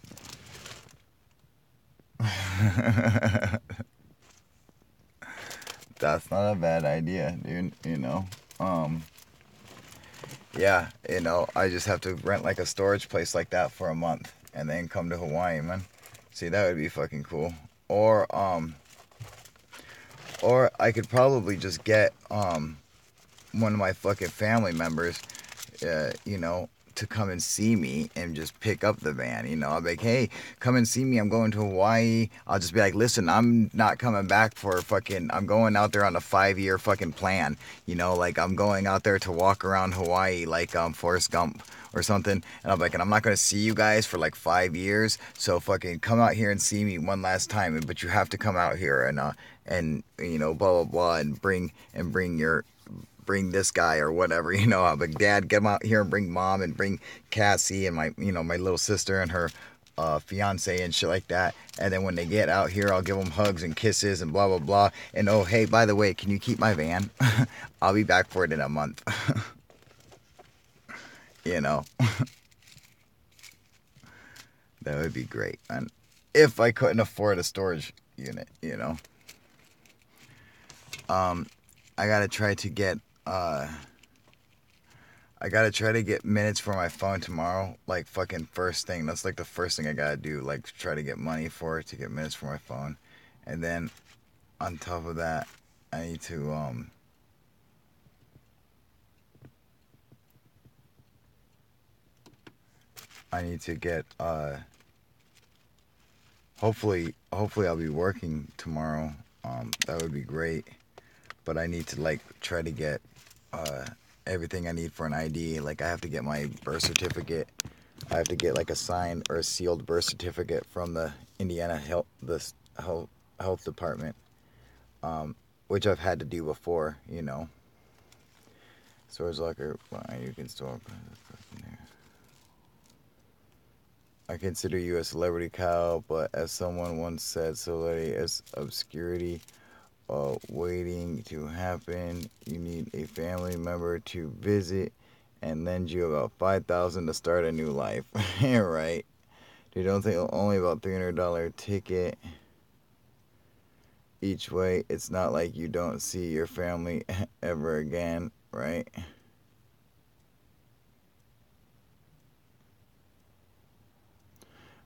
That's not a bad idea, dude. You know. Yeah, you know, I just have to rent like a storage place like that for a month and then come to Hawaii, man. See, that would be fucking cool. Or I could probably just get one of my fucking family members, you know, to come and see me and just pick up the van. You know, I'll be like, hey, come and see me. I'm going to Hawaii. I'll just be like, listen, I'm not coming back for fucking, I'm going out there on a 5-year fucking plan. You know, like I'm going out there to walk around Hawaii like Forrest Gump or something. And I'm like, and I'm not going to see you guys for like 5 years. So fucking come out here and see me one last time. But you have to come out here and you know, blah, blah, blah, and bring this guy or whatever, you know. I'm like, Dad, get him out here and bring Mom and bring Cassie and my, you know, my little sister and her fiance and shit like that. And then when they get out here, I'll give them hugs and kisses and blah, blah, blah. And oh, hey, by the way, can you keep my van? I'll be back for it in a month. You know. That would be great, man. If I couldn't afford a storage unit, you know. I gotta try to get minutes for my phone tomorrow, like fucking first thing. That's like the first thing I gotta do, like try to get money for it to get minutes for my phone. And then on top of that, I need to get hopefully I'll be working tomorrow. That would be great. But I need to like try to get everything I need for an ID. Like I have to get my birth certificate. I have to get like a signed or a sealed birth certificate from the Indiana health department, which I've had to do before, you know. Storage locker, you can store. I consider you a celebrity, Kyle, but as someone once said, celebrity is obscurity. Waiting to happen. You need a family member to visit and lend you about $5,000 to start a new life. Yeah, right. Dude, don't think only about $300 ticket each way. It's not like you don't see your family ever again, right?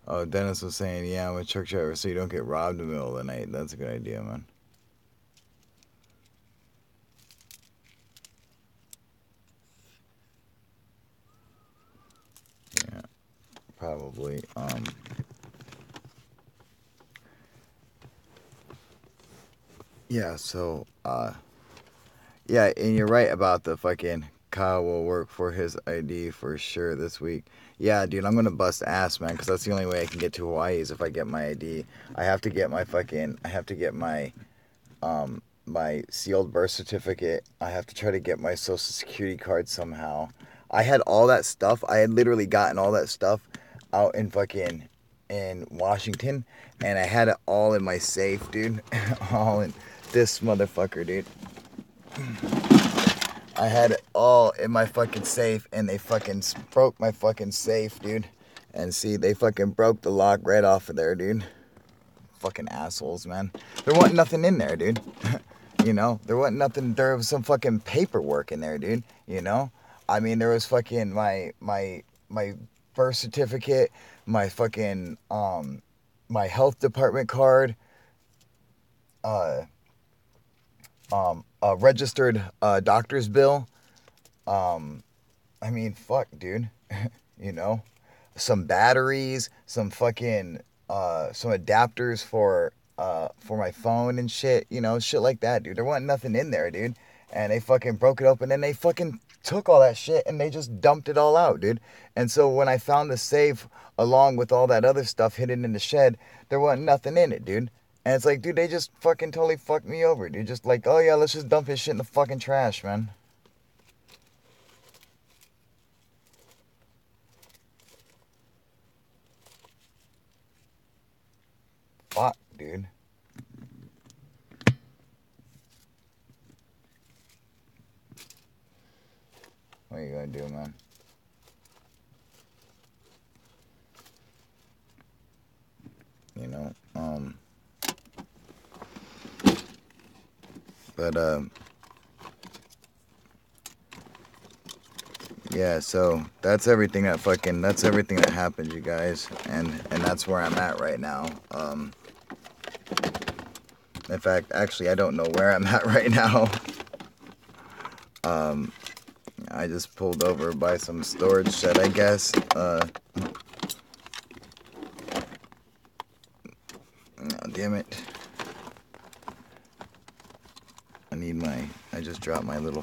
Oh, Dennis was saying, yeah, I'm a truck driver, so you don't get robbed in the middle of the night. That's a good idea, man. Yeah, probably. Yeah, so, yeah, and you're right about the fucking Kyle will work for his ID for sure this week. Yeah, dude, I'm gonna bust ass, man, because that's the only way I can get to Hawaii is if I get my ID. I have to get my my sealed birth certificate. I have to try to get my social security card somehow. I had all that stuff. I had literally gotten all that stuff out in Washington, and I had it all in my safe, dude. All in this motherfucker, dude. I had it all in my fucking safe, and they fucking broke my fucking safe, dude. And see, they fucking broke the lock right off of there, dude. Fucking assholes, man. There wasn't nothing in there, dude. You know, there wasn't nothing. There was some fucking paperwork in there, dude. You know, I mean, there was fucking my birth certificate, my fucking my health department card, uh, a registered doctor's bill. I mean, fuck, dude. You know, some batteries, some fucking some adapters for my phone and shit, you know, shit like that, dude. There wasn't nothing in there, dude. And they fucking broke it open and they fucking took all that shit and they just dumped it all out, dude. And so when I found the safe along with all that other stuff hidden in the shed, there wasn't nothing in it, dude. And it's like, dude, they just fucking totally fucked me over, dude. Just like, oh yeah, let's just dump his shit in the fucking trash, man. Fuck, dude. What are you gonna do, man? You know, but yeah, so that's everything that happened, you guys, and that's where I'm at right now. In fact, actually, I don't know where I'm at right now. I just pulled over by some storage shed, I guess. Oh, damn it. I just dropped my little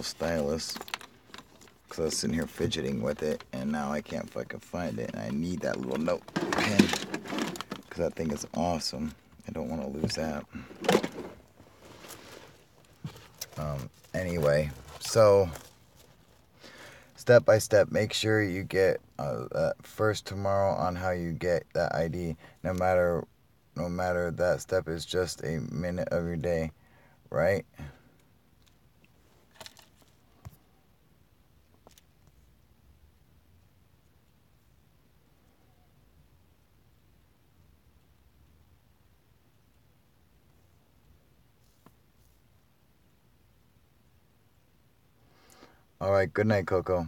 stylus. Because I was sitting here fidgeting with it, and now I can't fucking find it. And I need that little note pen. Because that thing is awesome. I don't want to lose that. Anyway, so step by step, make sure you get first tomorrow on how you get that ID. No matter that step is just a minute of your day, right? All right, good night, Coco.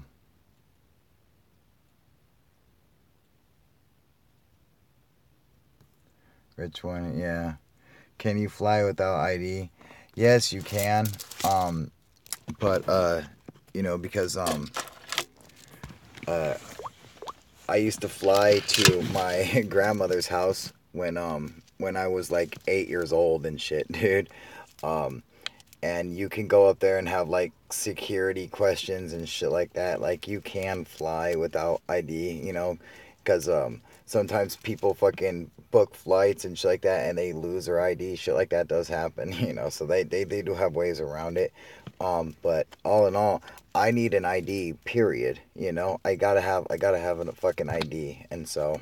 Which one? Yeah. Can you fly without ID? Yes, you can. But you know, because I used to fly to my grandmother's house when I was like 8 years old and shit, dude. Um, and you can go up there and have like security questions and shit like that. Like you can fly without ID, you know, because sometimes people fucking book flights and shit like that and they lose their ID. Shit like that does happen, you know. So they do have ways around it. But all in all, I need an ID. Period. You know, I gotta have a fucking ID, and so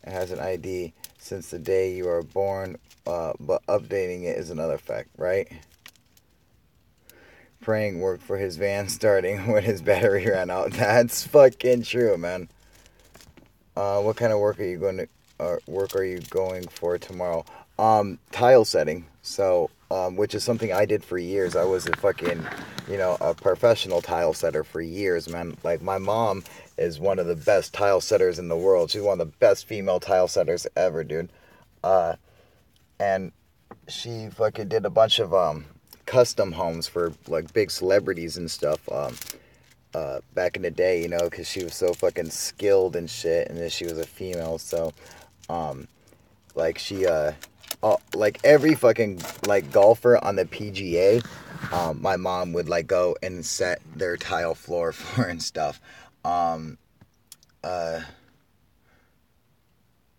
it has an ID since the day you are born. But updating it is another fact, right? Praying worked for his van starting when his battery ran out. That's fucking true, man. What kind of work are you going to work are you going for tomorrow? Tile setting. So, which is something I did for years. I was a fucking, you know, a professional tile setter for years, man. Like my mom is one of the best tile setters in the world. She's one of the best female tile setters ever, dude. Uh, and she fucking did a bunch of custom homes for like big celebrities and stuff. Back in the day, you know, because she was so fucking skilled and shit, and then she was a female, so, like like every fucking like golfer on the PGA, my mom would like go and set their tile floor for and stuff. Um, uh,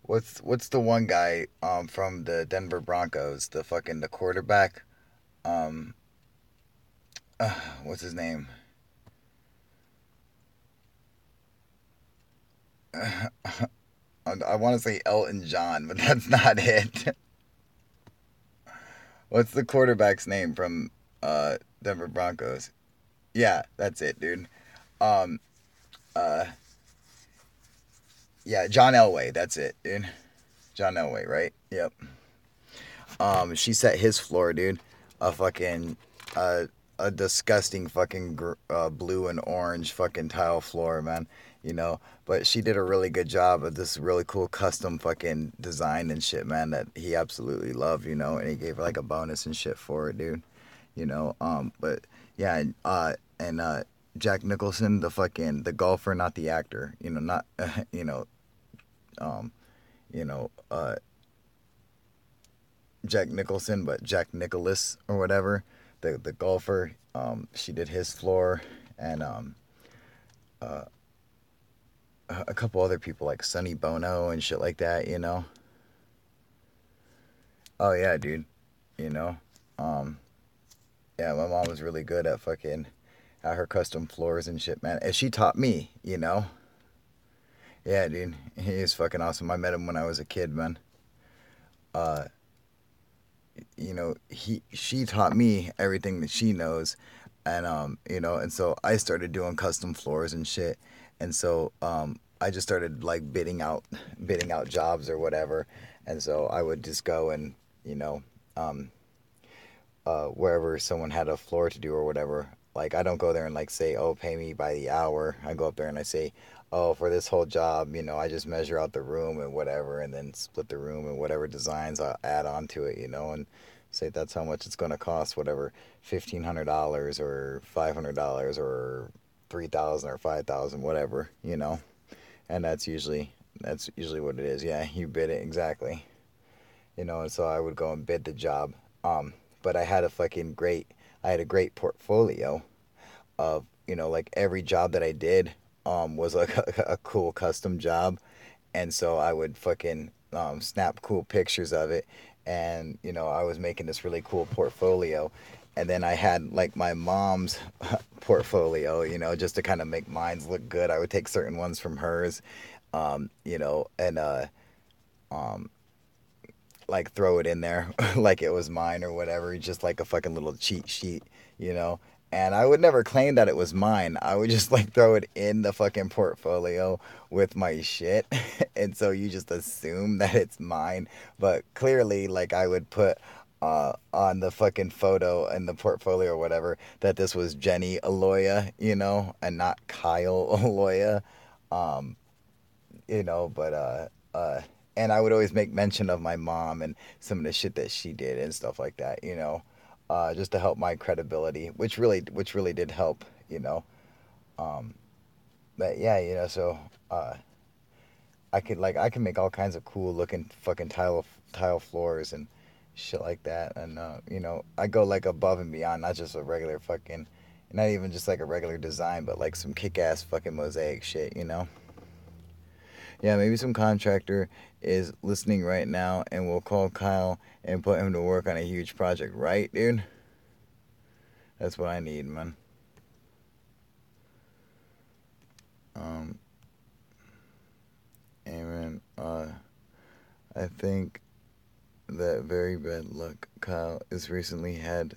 what's the one guy from the Denver Broncos, the quarterback, um, what's his name? I want to say Elton John, but that's not it. What's the quarterback's name from Denver Broncos? Yeah, that's it, dude. Um, uh, yeah, John Elway. That's it, dude. John Elway, right? Yep. She set his floor, dude. A fucking a disgusting fucking blue and orange fucking tile floor, man. You know, but she did a really good job of this really cool custom fucking design and shit, man. That he absolutely loved, you know, and he gave her like a bonus and shit for it, dude. You know, but yeah, and Jack Nicholson, the golfer, not the actor. You know, not um, you know, Jack Nicholson, but Jack Nicholas or whatever, the golfer. She did his floor, and uh, a couple other people like Sonny Bono and shit like that. You know. Oh yeah, dude. You know. Um, yeah, my mom was really good at fucking at her custom floors and shit, man. And she taught me. You know. Yeah, dude. He is fucking awesome. I met him when I was a kid, man. Uh, you know, she taught me everything that she knows, and you know, and so I started doing custom floors and shit, and so I just started like bidding out jobs or whatever, and so I would just go and you know um wherever someone had a floor to do or whatever. Like I don't go there and like say, "Oh, pay me by the hour." I go up there and I say, "Oh, for this whole job, you know, I just measure out the room and whatever, and then split the room and whatever designs I add on to it, you know, and say that's how much it's going to cost, whatever, $1,500 or $500 or 3,000 or 5,000, whatever, you know." And that's usually what it is. Yeah, you bid it exactly, you know. And so I would go and bid the job. But I had a great portfolio of you know like every job that I did was like a cool custom job, and so I would fucking snap cool pictures of it, and you know I was making this really cool portfolio, and then I had like my mom's portfolio, you know, just to kind of make mine look good. I would take certain ones from hers, you know, and um, like throw it in there like it was mine or whatever, just like a fucking little cheat sheet, you know. And I would never claim that it was mine. I would just like throw it in the fucking portfolio with my shit. And so you just assume that it's mine. But clearly, like, I would put on the fucking photo in the portfolio or whatever that this was Jenny Aloya, you know, and not Kyle Aloya. Um, you know, and I would always make mention of my mom and some of the shit that she did and stuff like that, you know, just to help my credibility, which really did help, you know. Um, but yeah, you know, so uh, I can make all kinds of cool looking fucking tile floors and shit like that, and you know, I go like above and beyond, not just a regular fucking, not even just like a regular design, but like some kick ass fucking mosaic shit, you know. Yeah, maybe some contractor is listening right now and we'll call Kyle and put him to work on a huge project, right, dude? That's what I need, man. Um, Amen. I think that very bad luck Kyle is recently had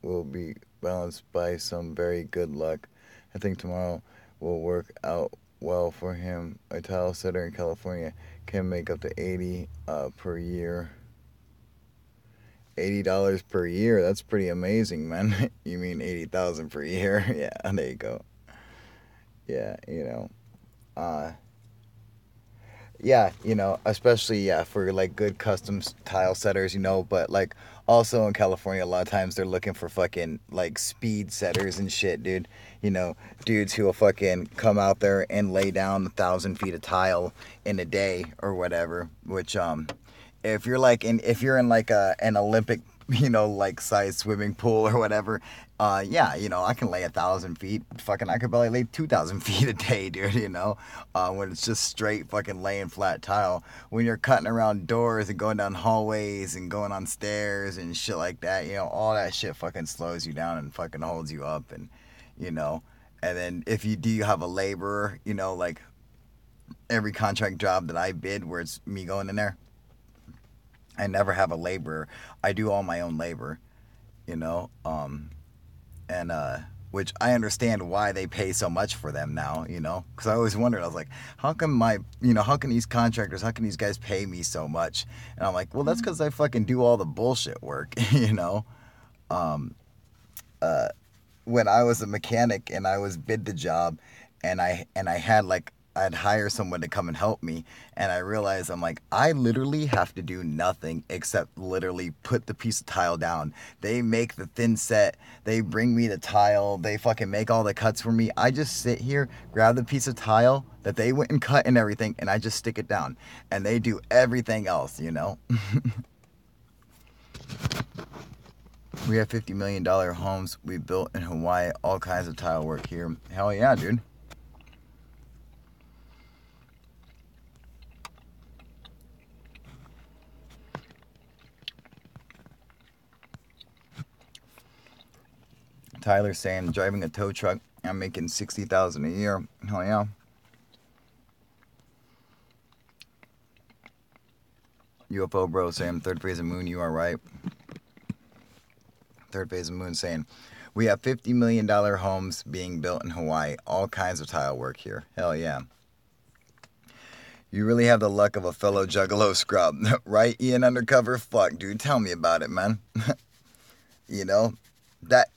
will be balanced by some very good luck. I think tomorrow will work out well for him. A tile setter in California can make up to 80 per year. $80 per year. That's pretty amazing, man. You mean 80,000 per year? Yeah, there you go. Yeah, you know. Uh yeah, you know, especially yeah for like good custom tile setters, you know, but like also in California a lot of times they're looking for fucking like speed setters and shit, dude. You know, dudes who will fucking come out there and lay down 1,000 feet of tile in a day or whatever, which if you're in like an Olympic you know like size swimming pool or whatever, yeah, you know I can lay 1,000 feet. Fucking, I could probably lay 2,000 feet a day, dude. You know, when it's just straight fucking laying flat tile. When you're cutting around doors and going down hallways and going on stairs and shit like that, you know, all that shit fucking slows you down and fucking holds you up, and you know. And then if you do have a laborer, you know, like every contract job that I bid where it's me going in there, I never have a laborer. I do all my own labor, you know. And which I understand why they pay so much for them now, you know, because I always wondered, I was like, how come how can these contractors, how can these guys pay me so much? And I'm like, well, that's because I fucking do all the bullshit work, you know. When I was a mechanic and I was bid the job, and I had like I'd hire someone to come and help me, and I realized I'm like, I literally have to do nothing except literally put the piece of tile down. They make the thin set, they bring me the tile, they fucking make all the cuts for me. I just sit here, grab the piece of tile that they went and cut and everything, and I just stick it down, and they do everything else, you know. We have $50 million homes we built in Hawaii, all kinds of tile work here. Hell yeah, dude. Tyler saying, driving a tow truck, I'm making $60,000 a year. Hell yeah. UFO bro saying, third phase of moon, you are right. Third phase of moon saying, we have $50 million homes being built in Hawaii, all kinds of tile work here. Hell yeah. You really have the luck of a fellow juggalo scrub. Right, Ian Undercover? Fuck, dude, tell me about it, man. You know?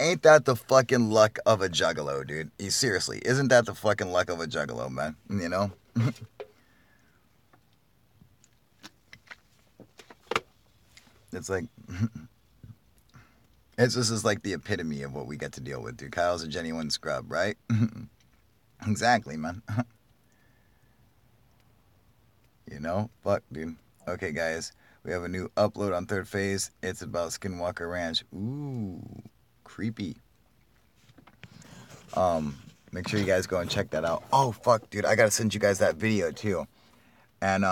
Ain't that the fucking luck of a juggalo, dude? Seriously, isn't that the fucking luck of a juggalo, man? You know? It's like... This is like the epitome of what we get to deal with, dude. Kyle's a genuine scrub, right? Exactly, man. You know? Fuck, dude. Okay, guys. We have a new upload on third phase. It's about Skinwalker Ranch. Ooh. Creepy. Make sure you guys go and check that out. Oh, fuck, dude. I gotta send you guys that video, too. And,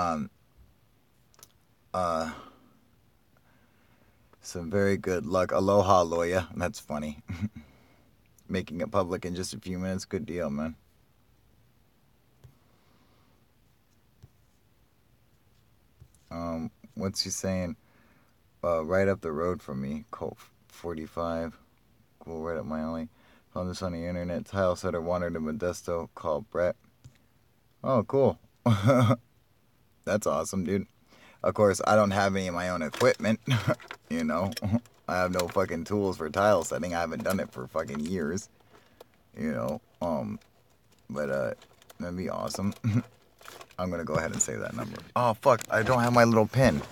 some very good luck. Aloha, Loya. That's funny. Making it public in just a few minutes. Good deal, man. What's he saying? Right up the road from me. Colt 45. Cool, right up my alley. Found this on the internet. Tile setter wandered to Modesto. Called Brett. Oh, cool. That's awesome, dude. Of course, I don't have any of my own equipment. You know, I have no fucking tools for tile setting. I haven't done it for fucking years. You know, but that'd be awesome. I'm gonna go ahead and save that number. Oh fuck, I don't have my little pin.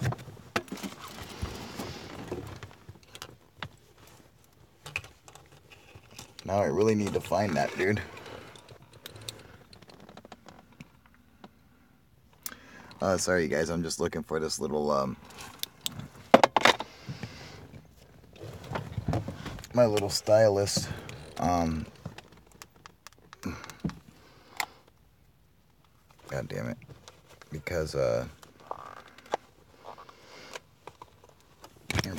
Now I really need to find that, dude. Sorry, you guys. I'm just looking for this little, my little stylus. God damn it. Because, and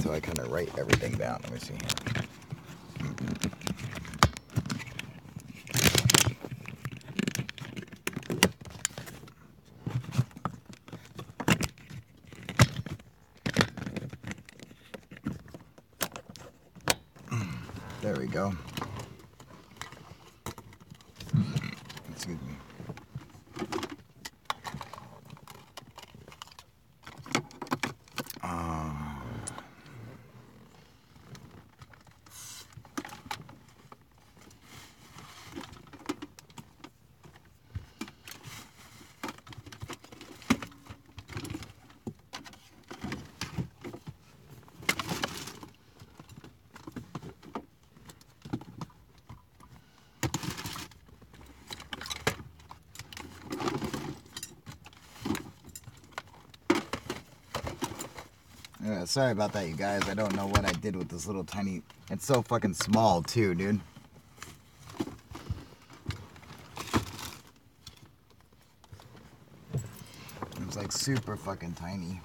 so I kind of write everything down. Let me see here. There we go. Excuse me. Sorry about that, you guys. I don't know what I did with this little tiny... It's so fucking small, too, dude. It's like super fucking tiny.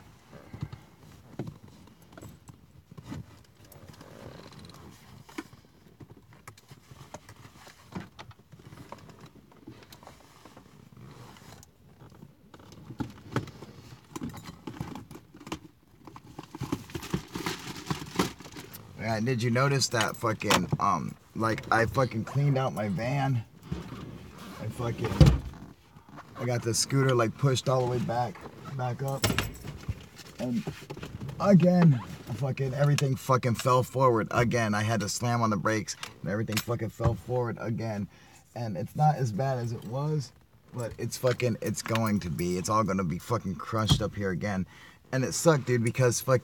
Yeah, did you notice that fucking, like, I fucking cleaned out my van. I got the scooter like pushed all the way back up. And again, everything fucking fell forward again. I had to slam on the brakes and everything fucking fell forward again. And it's not as bad as it was, but it's going to be. It's all gonna be fucking crushed up here again. And it sucked, dude, because I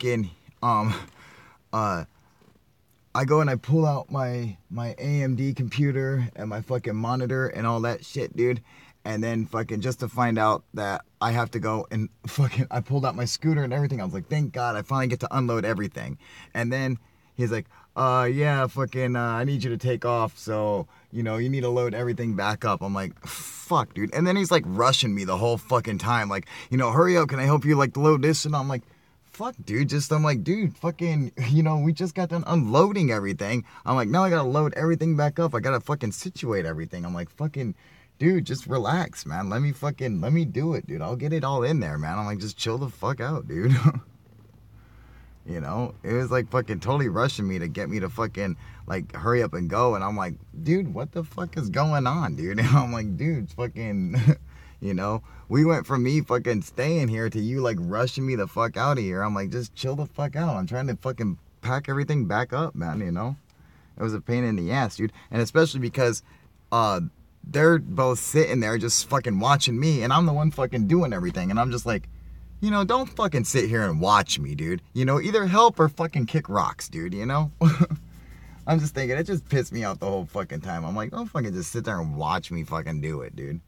go and I pull out my AMD computer and my fucking monitor and all that shit, dude. And then fucking just to find out that I have to go and I pulled out my scooter and everything. I was like, thank God I finally get to unload everything. And then he's like, yeah, I need you to take off. So, you need to load everything back up. I'm like, fuck, dude. And then he's like rushing me the whole fucking time. Like, hurry up. Can I help you like load this? And I'm like, fuck, dude. I'm like, dude, we just got done unloading everything. I'm like, now I gotta load everything back up. I gotta fucking situate everything. I'm like, fucking, dude, just relax, man. Let me do it, dude. I'll get it all in there, man. I'm like, just chill the fuck out, dude. It was like fucking totally rushing me to get me to fucking like hurry up and go. And I'm like, dude, what the fuck is going on, dude? And I'm like, dude, fucking, we went from me fucking staying here to you like rushing me the fuck out of here. I'm like, just chill the fuck out. I'm trying to fucking pack everything back up, man, It was a pain in the ass, dude. And especially because, they're both sitting there just fucking watching me and I'm the one fucking doing everything. And I'm just like, don't fucking sit here and watch me, dude. Either help or fucking kick rocks, dude, I'm just thinking, it just pissed me off the whole fucking time. I'm like, don't fucking just sit there and watch me fucking do it, dude,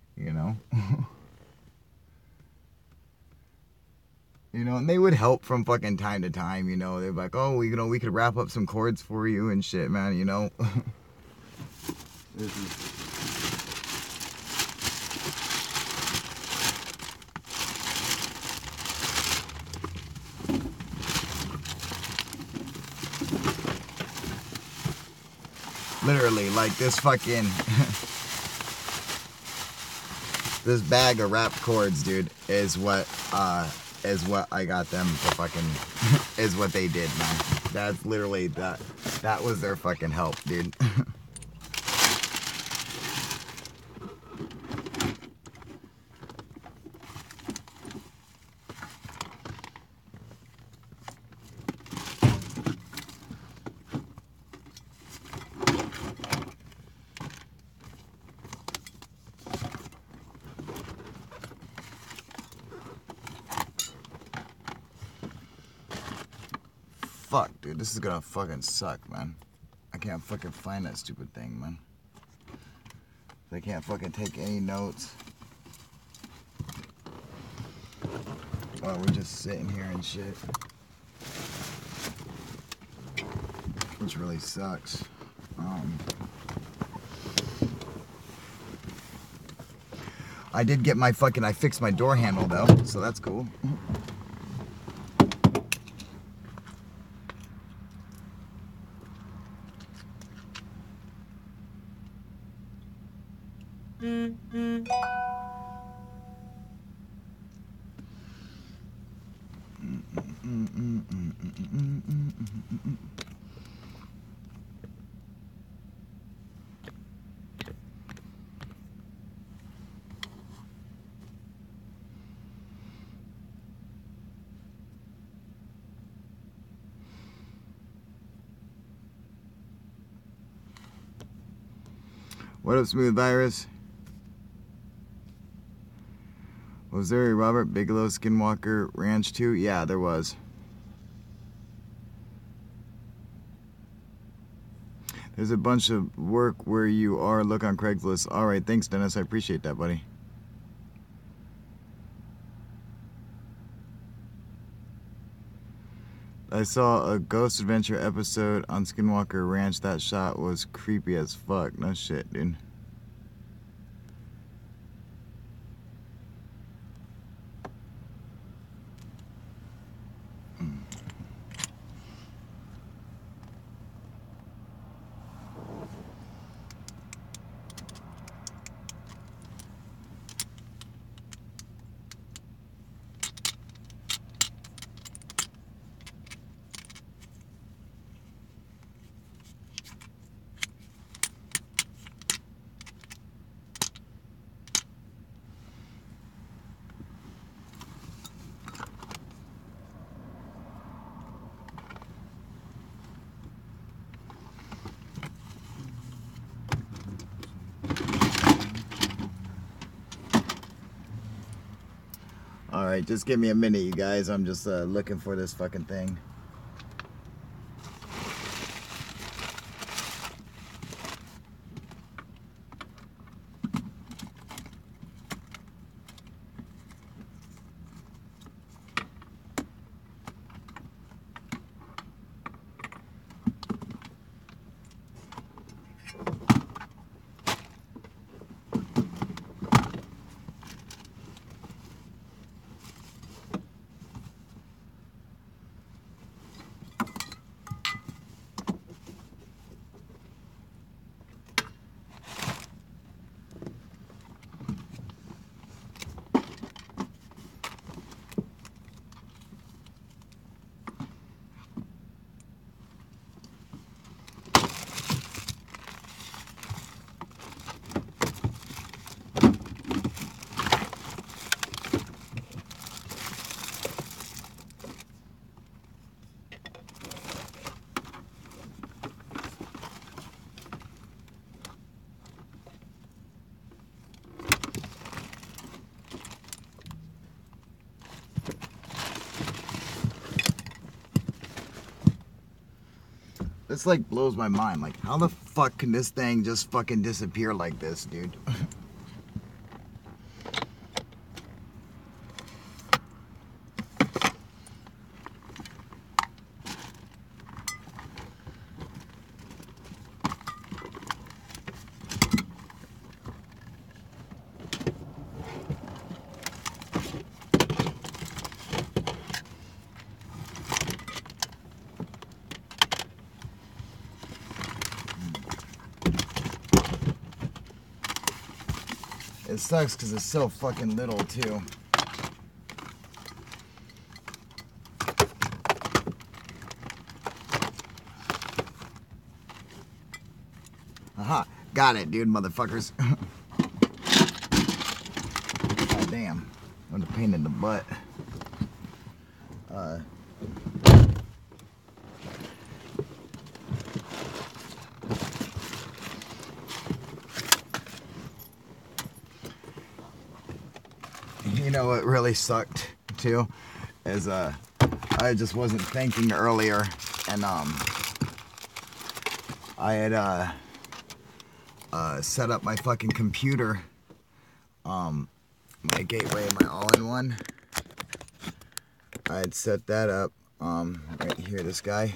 And they would help from fucking time to time, They're like, oh, we could wrap up some cords for you and shit, man, This is... Literally, like this fucking... this bag of wrapped cords, dude, is what I got them to fucking... is what they did, man. That's literally... That was their fucking help, dude. Fuck, dude, this is gonna fucking suck, man. I can't fucking find that stupid thing, man. I can't fucking take any notes. While we're just sitting here and shit. Which really sucks. I did get my fucking... I fixed my door handle, though, so that's cool. What up, Smooth Virus? Was there a Robert Bigelow Skinwalker Ranch too? Yeah, there was. There's a bunch of work where you are. Look on Craigslist. All right, thanks, Dennis. I appreciate that, buddy. I saw a Ghost Adventure episode on Skinwalker Ranch. That shot was creepy as fuck. No shit, dude. Alright, just give me a minute, you guys. I'm just looking for this fucking thing. This like blows my mind. Like, how the fuck can this thing just fucking disappear like this, dude? It sucks because it's so fucking little too. Aha, got it, dude, motherfuckers. God damn, I'm a pain in the butt. You know what really sucked too is I just wasn't thinking earlier, and I had set up my fucking computer, my gateway, my all-in-one. I had set that up right here, this guy.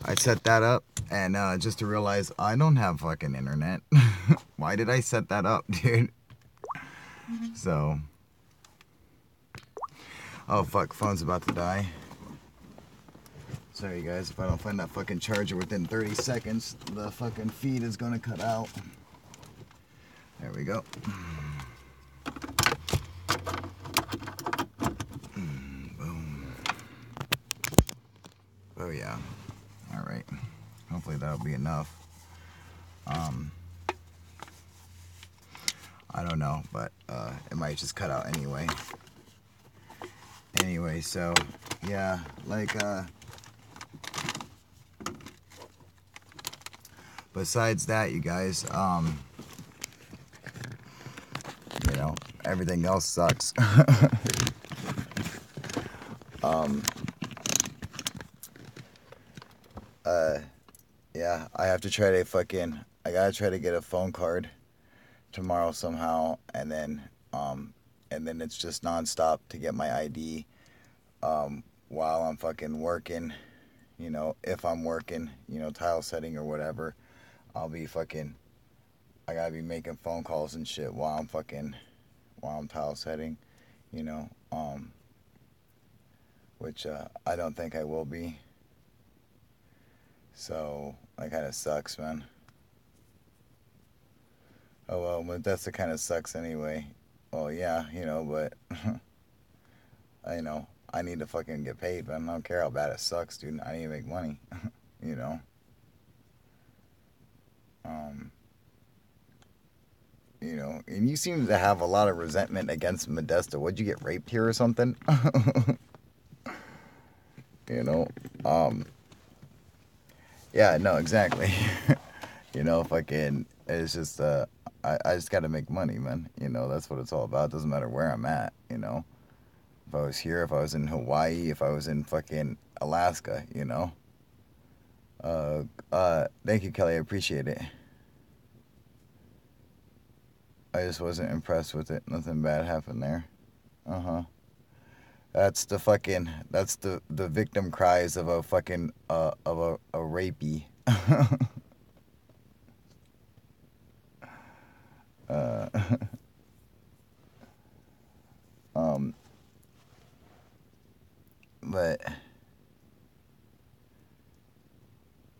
I set that up, and just to realize I don't have fucking internet. Why did I set that up, dude? So, oh fuck, phone's about to die. Sorry guys, if I don't find that fucking charger within 30 seconds, the fucking feed is gonna cut out. There we go. Boom. Oh yeah. Alright. Hopefully that'll be enough. I don't know, but it might just cut out anyway. Anyway, so yeah, like besides that, you guys, you know, everything else sucks. Yeah, I have to try to fucking, I gotta try to get a phone card tomorrow somehow, and then it's just nonstop to get my ID, while I'm fucking working, you know, if I'm working, you know, tile setting or whatever, I'll be fucking, I gotta be making phone calls and shit while I'm tile setting, you know, which, I don't think I will be. So, that kind of sucks, man. Oh well, but that's the kind of sucks anyway. Well, yeah, you know, but you know, I need to fucking get paid, man. I don't care how bad it sucks, dude. I need to make money, you know. You know, and you seem to have a lot of resentment against Modesto. Would you get raped here or something? You know, yeah, no, exactly. You know, fucking, it's just, I just gotta make money, man. You know, that's what it's all about. It doesn't matter where I'm at, you know. If I was here, if I was in Hawaii, if I was in fucking Alaska, Thank you, Kelly. I appreciate it. I just wasn't impressed with it. Nothing bad happened there. Uh-huh. That's the victim cries of a fucking a rapey. uh, um but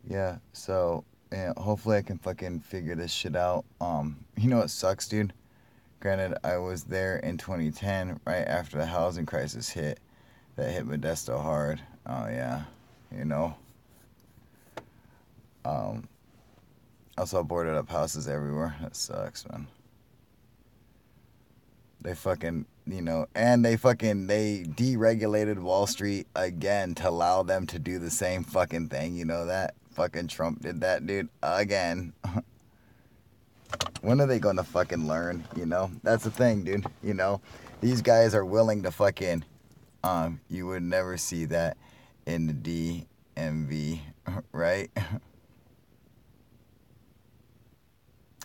yeah, so yeah, hopefully I can fucking figure this shit out. You know what sucks, dude? Granted, I was there in 2010, right after the housing crisis hit. That hit Modesto hard. Oh yeah, you know. Um, I saw boarded up houses everywhere. That sucks, man. They fucking, and they deregulated Wall Street again to allow them to do the same fucking thing. You know that? Fucking Trump did that, dude, again. When are they gonna fucking learn? That's the thing, dude. These guys are willing to fucking, you would never see that in the DMV, right?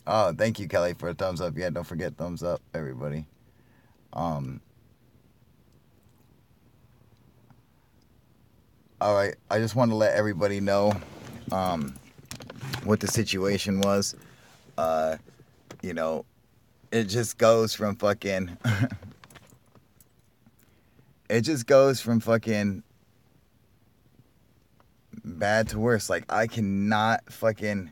Oh, thank you, Kelly, for a thumbs up. Yeah, don't forget thumbs up, everybody. Um, all right, I just want to let everybody know what the situation was. You know, it just goes from fucking. It just goes from fucking bad to worse. Like, I cannot fucking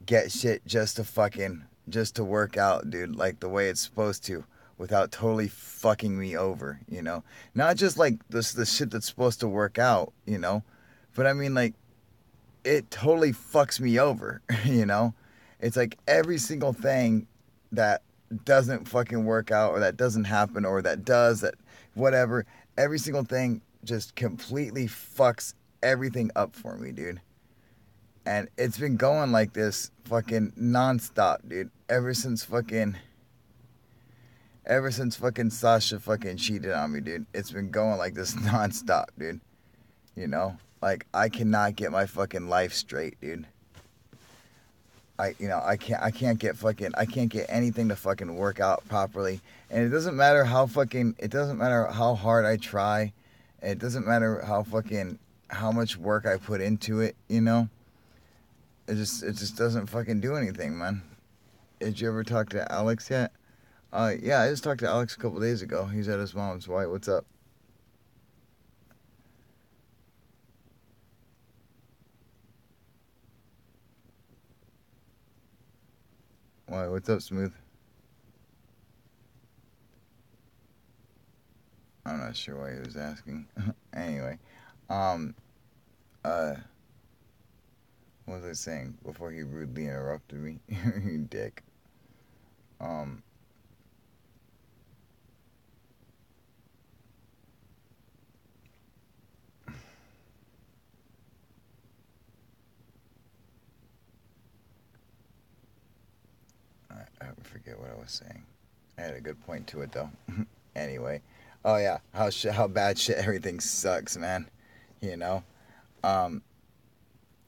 get shit just to work out, dude, like the way it's supposed to, without totally fucking me over, Not just like the shit that's supposed to work out, but I mean, like, it totally fucks me over, It's like every single thing that doesn't fucking work out, or that doesn't happen, or that does, that whatever, every single thing just completely fucks everything up for me, dude. And it's been going like this fucking nonstop, dude. Ever since fucking Sasha fucking cheated on me, dude. It's been going like this nonstop, dude. Like, I cannot get my fucking life straight, dude. I can't get anything to fucking work out properly. And it doesn't matter how hard I try. It doesn't matter how much work I put into it, It just doesn't fucking do anything, man. Did you ever talk to Alex yet? Yeah, I just talked to Alex a couple days ago. He's at his mom's. Why? What's up? Why? What's up, Smooth? I'm not sure why he was asking. Anyway, um, uh, what was I saying before he rudely interrupted me? You dick. Um, I forget what I was saying. I had a good point to it though. Anyway, oh yeah, how bad shit everything sucks, man. You know, um,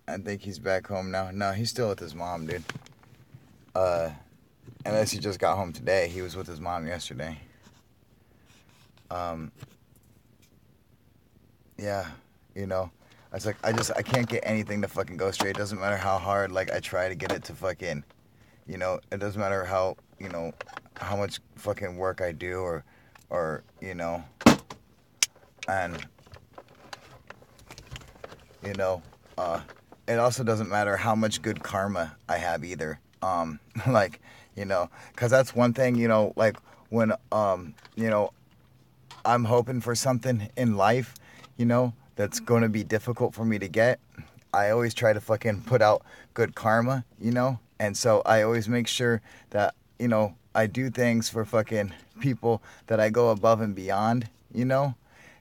I think he's back home now. No, he's still with his mom, dude. Uh, unless he just got home today. He was with his mom yesterday. Um, yeah, you know, it's like I can't get anything to fucking go straight. It doesn't matter how hard like I try to get it to fucking, it doesn't matter how much fucking work I do or and you know, uh, it also doesn't matter how much good karma I have either. Like, because that's one thing, like when, I'm hoping for something in life, that's going to be difficult for me to get. I always try to fucking put out good karma, and so I always make sure that, I do things for fucking people that I go above and beyond,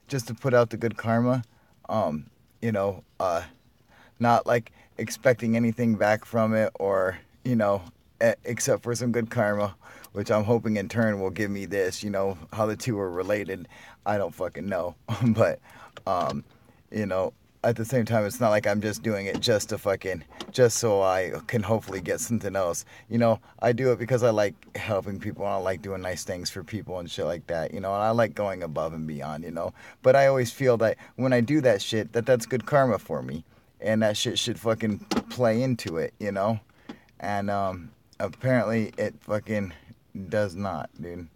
just to put out the good karma. Um, you know, uh, Not like expecting anything back from it or, except for some good karma, which I'm hoping in turn will give me this. You know, how the two are related, I don't fucking know. But, you know, at the same time, it's not like I'm just doing it just to fucking, just so I can hopefully get something else. You know, I do it because I like helping people and I like doing nice things for people and shit like that, you know, and I like going above and beyond, you know. But I always feel that when I do that shit, that's good karma for me. And that shit should fucking play into it, you know? And, apparently it fucking does not, dude.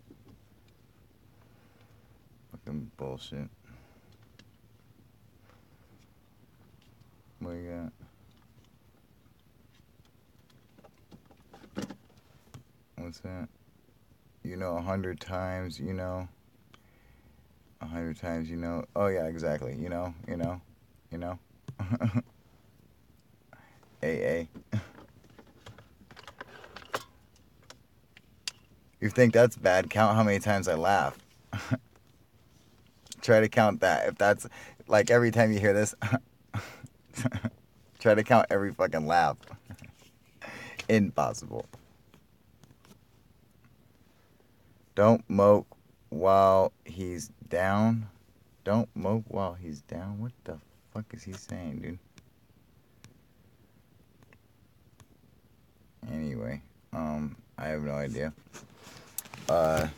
Fucking bullshit. What you got? What's that? You know, 100 times, you know. 100 times, you know. Oh, yeah, exactly. You know, you know, you know. AA. You think that's bad? Count how many times I laugh. Try to count that. If that's like every time you hear this, try to count every fucking laugh. Impossible. Don't mope while he's down. Don't mope while he's down. What the fuck is he saying, dude? Anyway, I have no idea. Oh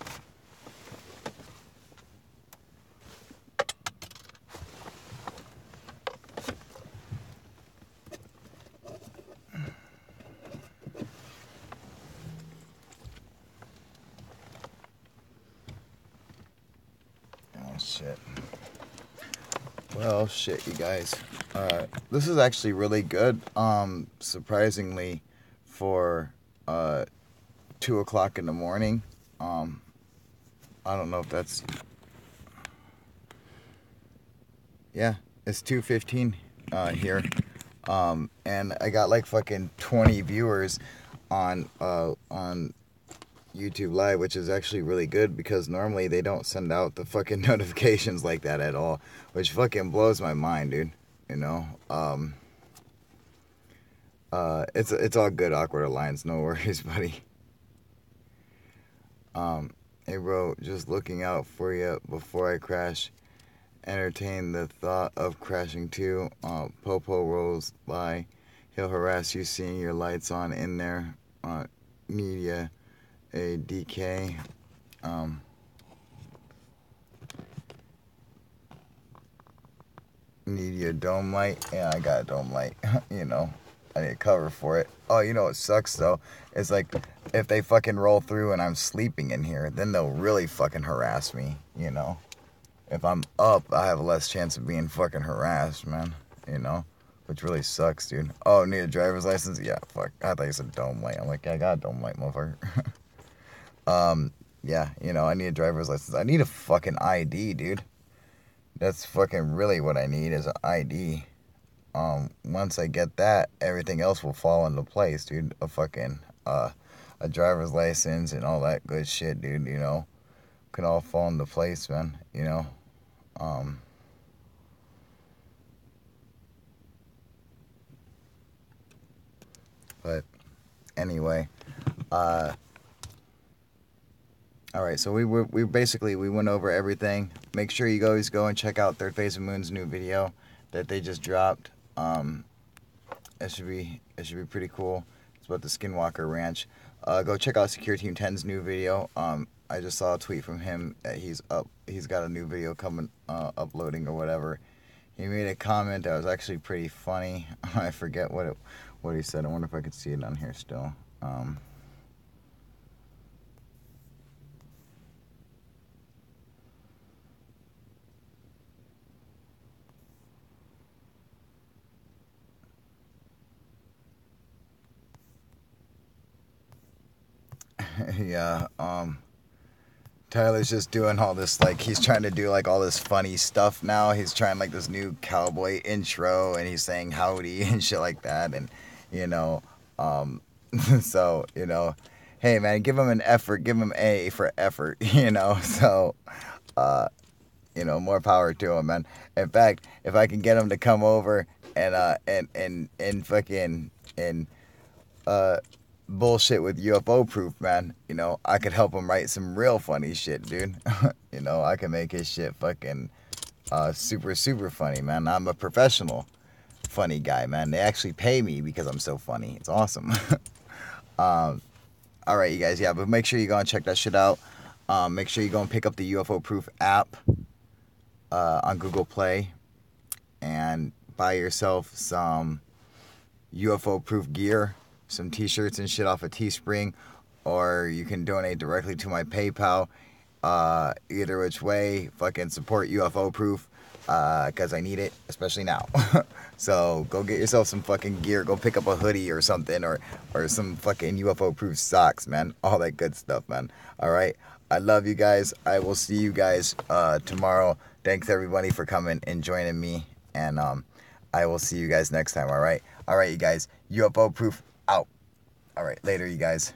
shit. Well, shit, you guys. This is actually really good. Surprisingly, for 2 o'clock in the morning. I don't know if that's. Yeah, it's 2:15 here. And I got like fucking 20 viewers on YouTube Live, which is actually really good because normally they don't send out the fucking notifications like that at all, which fucking blows my mind, dude. You know, it's all good, Awkward Alliance, no worries, buddy. Hey bro, just looking out for you before I crash. Entertain the thought of crashing too. Popo rolls by. He'll harass you seeing your lights on in there. Media a DK. Need your dome light? Yeah, I got a dome light. You know, I need a cover for it. Oh, you know what sucks though? It's like if they fucking roll through and I'm sleeping in here, then they'll really fucking harass me. You know, if I'm up, I have less chance of being fucking harassed, man. You know, which really sucks, dude. Oh, need a driver's license? Yeah, fuck. I thought you said dome light. I'm like, yeah, I got a dome light, motherfucker. Yeah, you know, I need a driver's license. I need a fucking ID, dude. That's fucking really what I need is an ID. Once I get that, everything else will fall into place, dude. A fucking, a driver's license and all that good shit, dude, you know. Can all fall into place, man, you know. But anyway, all right, so we basically we went over everything. Make sure you guys go and check out Third Phase of Moon's new video that they just dropped. It should be pretty cool. It's about the Skinwalker Ranch. Go check out Secure Team 10's new video. I just saw a tweet from him that he's got a new video coming, uploading or whatever. He made a comment that was actually pretty funny. I forget what he said. I wonder if I could see it on here still. Yeah, Tyler's just doing all this, like, he's trying to do, like, all this funny stuff now. He's trying, like, this new cowboy intro, and he's saying howdy and shit like that, and, you know, so, you know, hey, man, give him an effort, give him A for effort, you know, so, you know, more power to him, man. In fact, if I can get him to come over and fucking, bullshit with UFO proof, man, you know, I could help him write some real funny shit, dude. You know, I can make his shit fucking super, super funny, man. I'm a professional funny guy, man. They actually pay me because I'm so funny. It's awesome. All right, you guys, yeah, but make sure you go and check that shit out. Make sure you go and pick up the UFO Proof app on Google Play and buy yourself some UFO Proof gear, some t-shirts and shit off of Teespring, or you can donate directly to my PayPal. Either which way, fucking support UFO Proof because I need it, especially now. So go get yourself some fucking gear. Go pick up a hoodie or something, or some fucking UFO Proof socks, man. All that good stuff, man. All right. I love you guys. I will see you guys tomorrow. Thanks everybody for coming and joining me, and I will see you guys next time. All right. All right, you guys. UFO Proof out. All right. Later, you guys.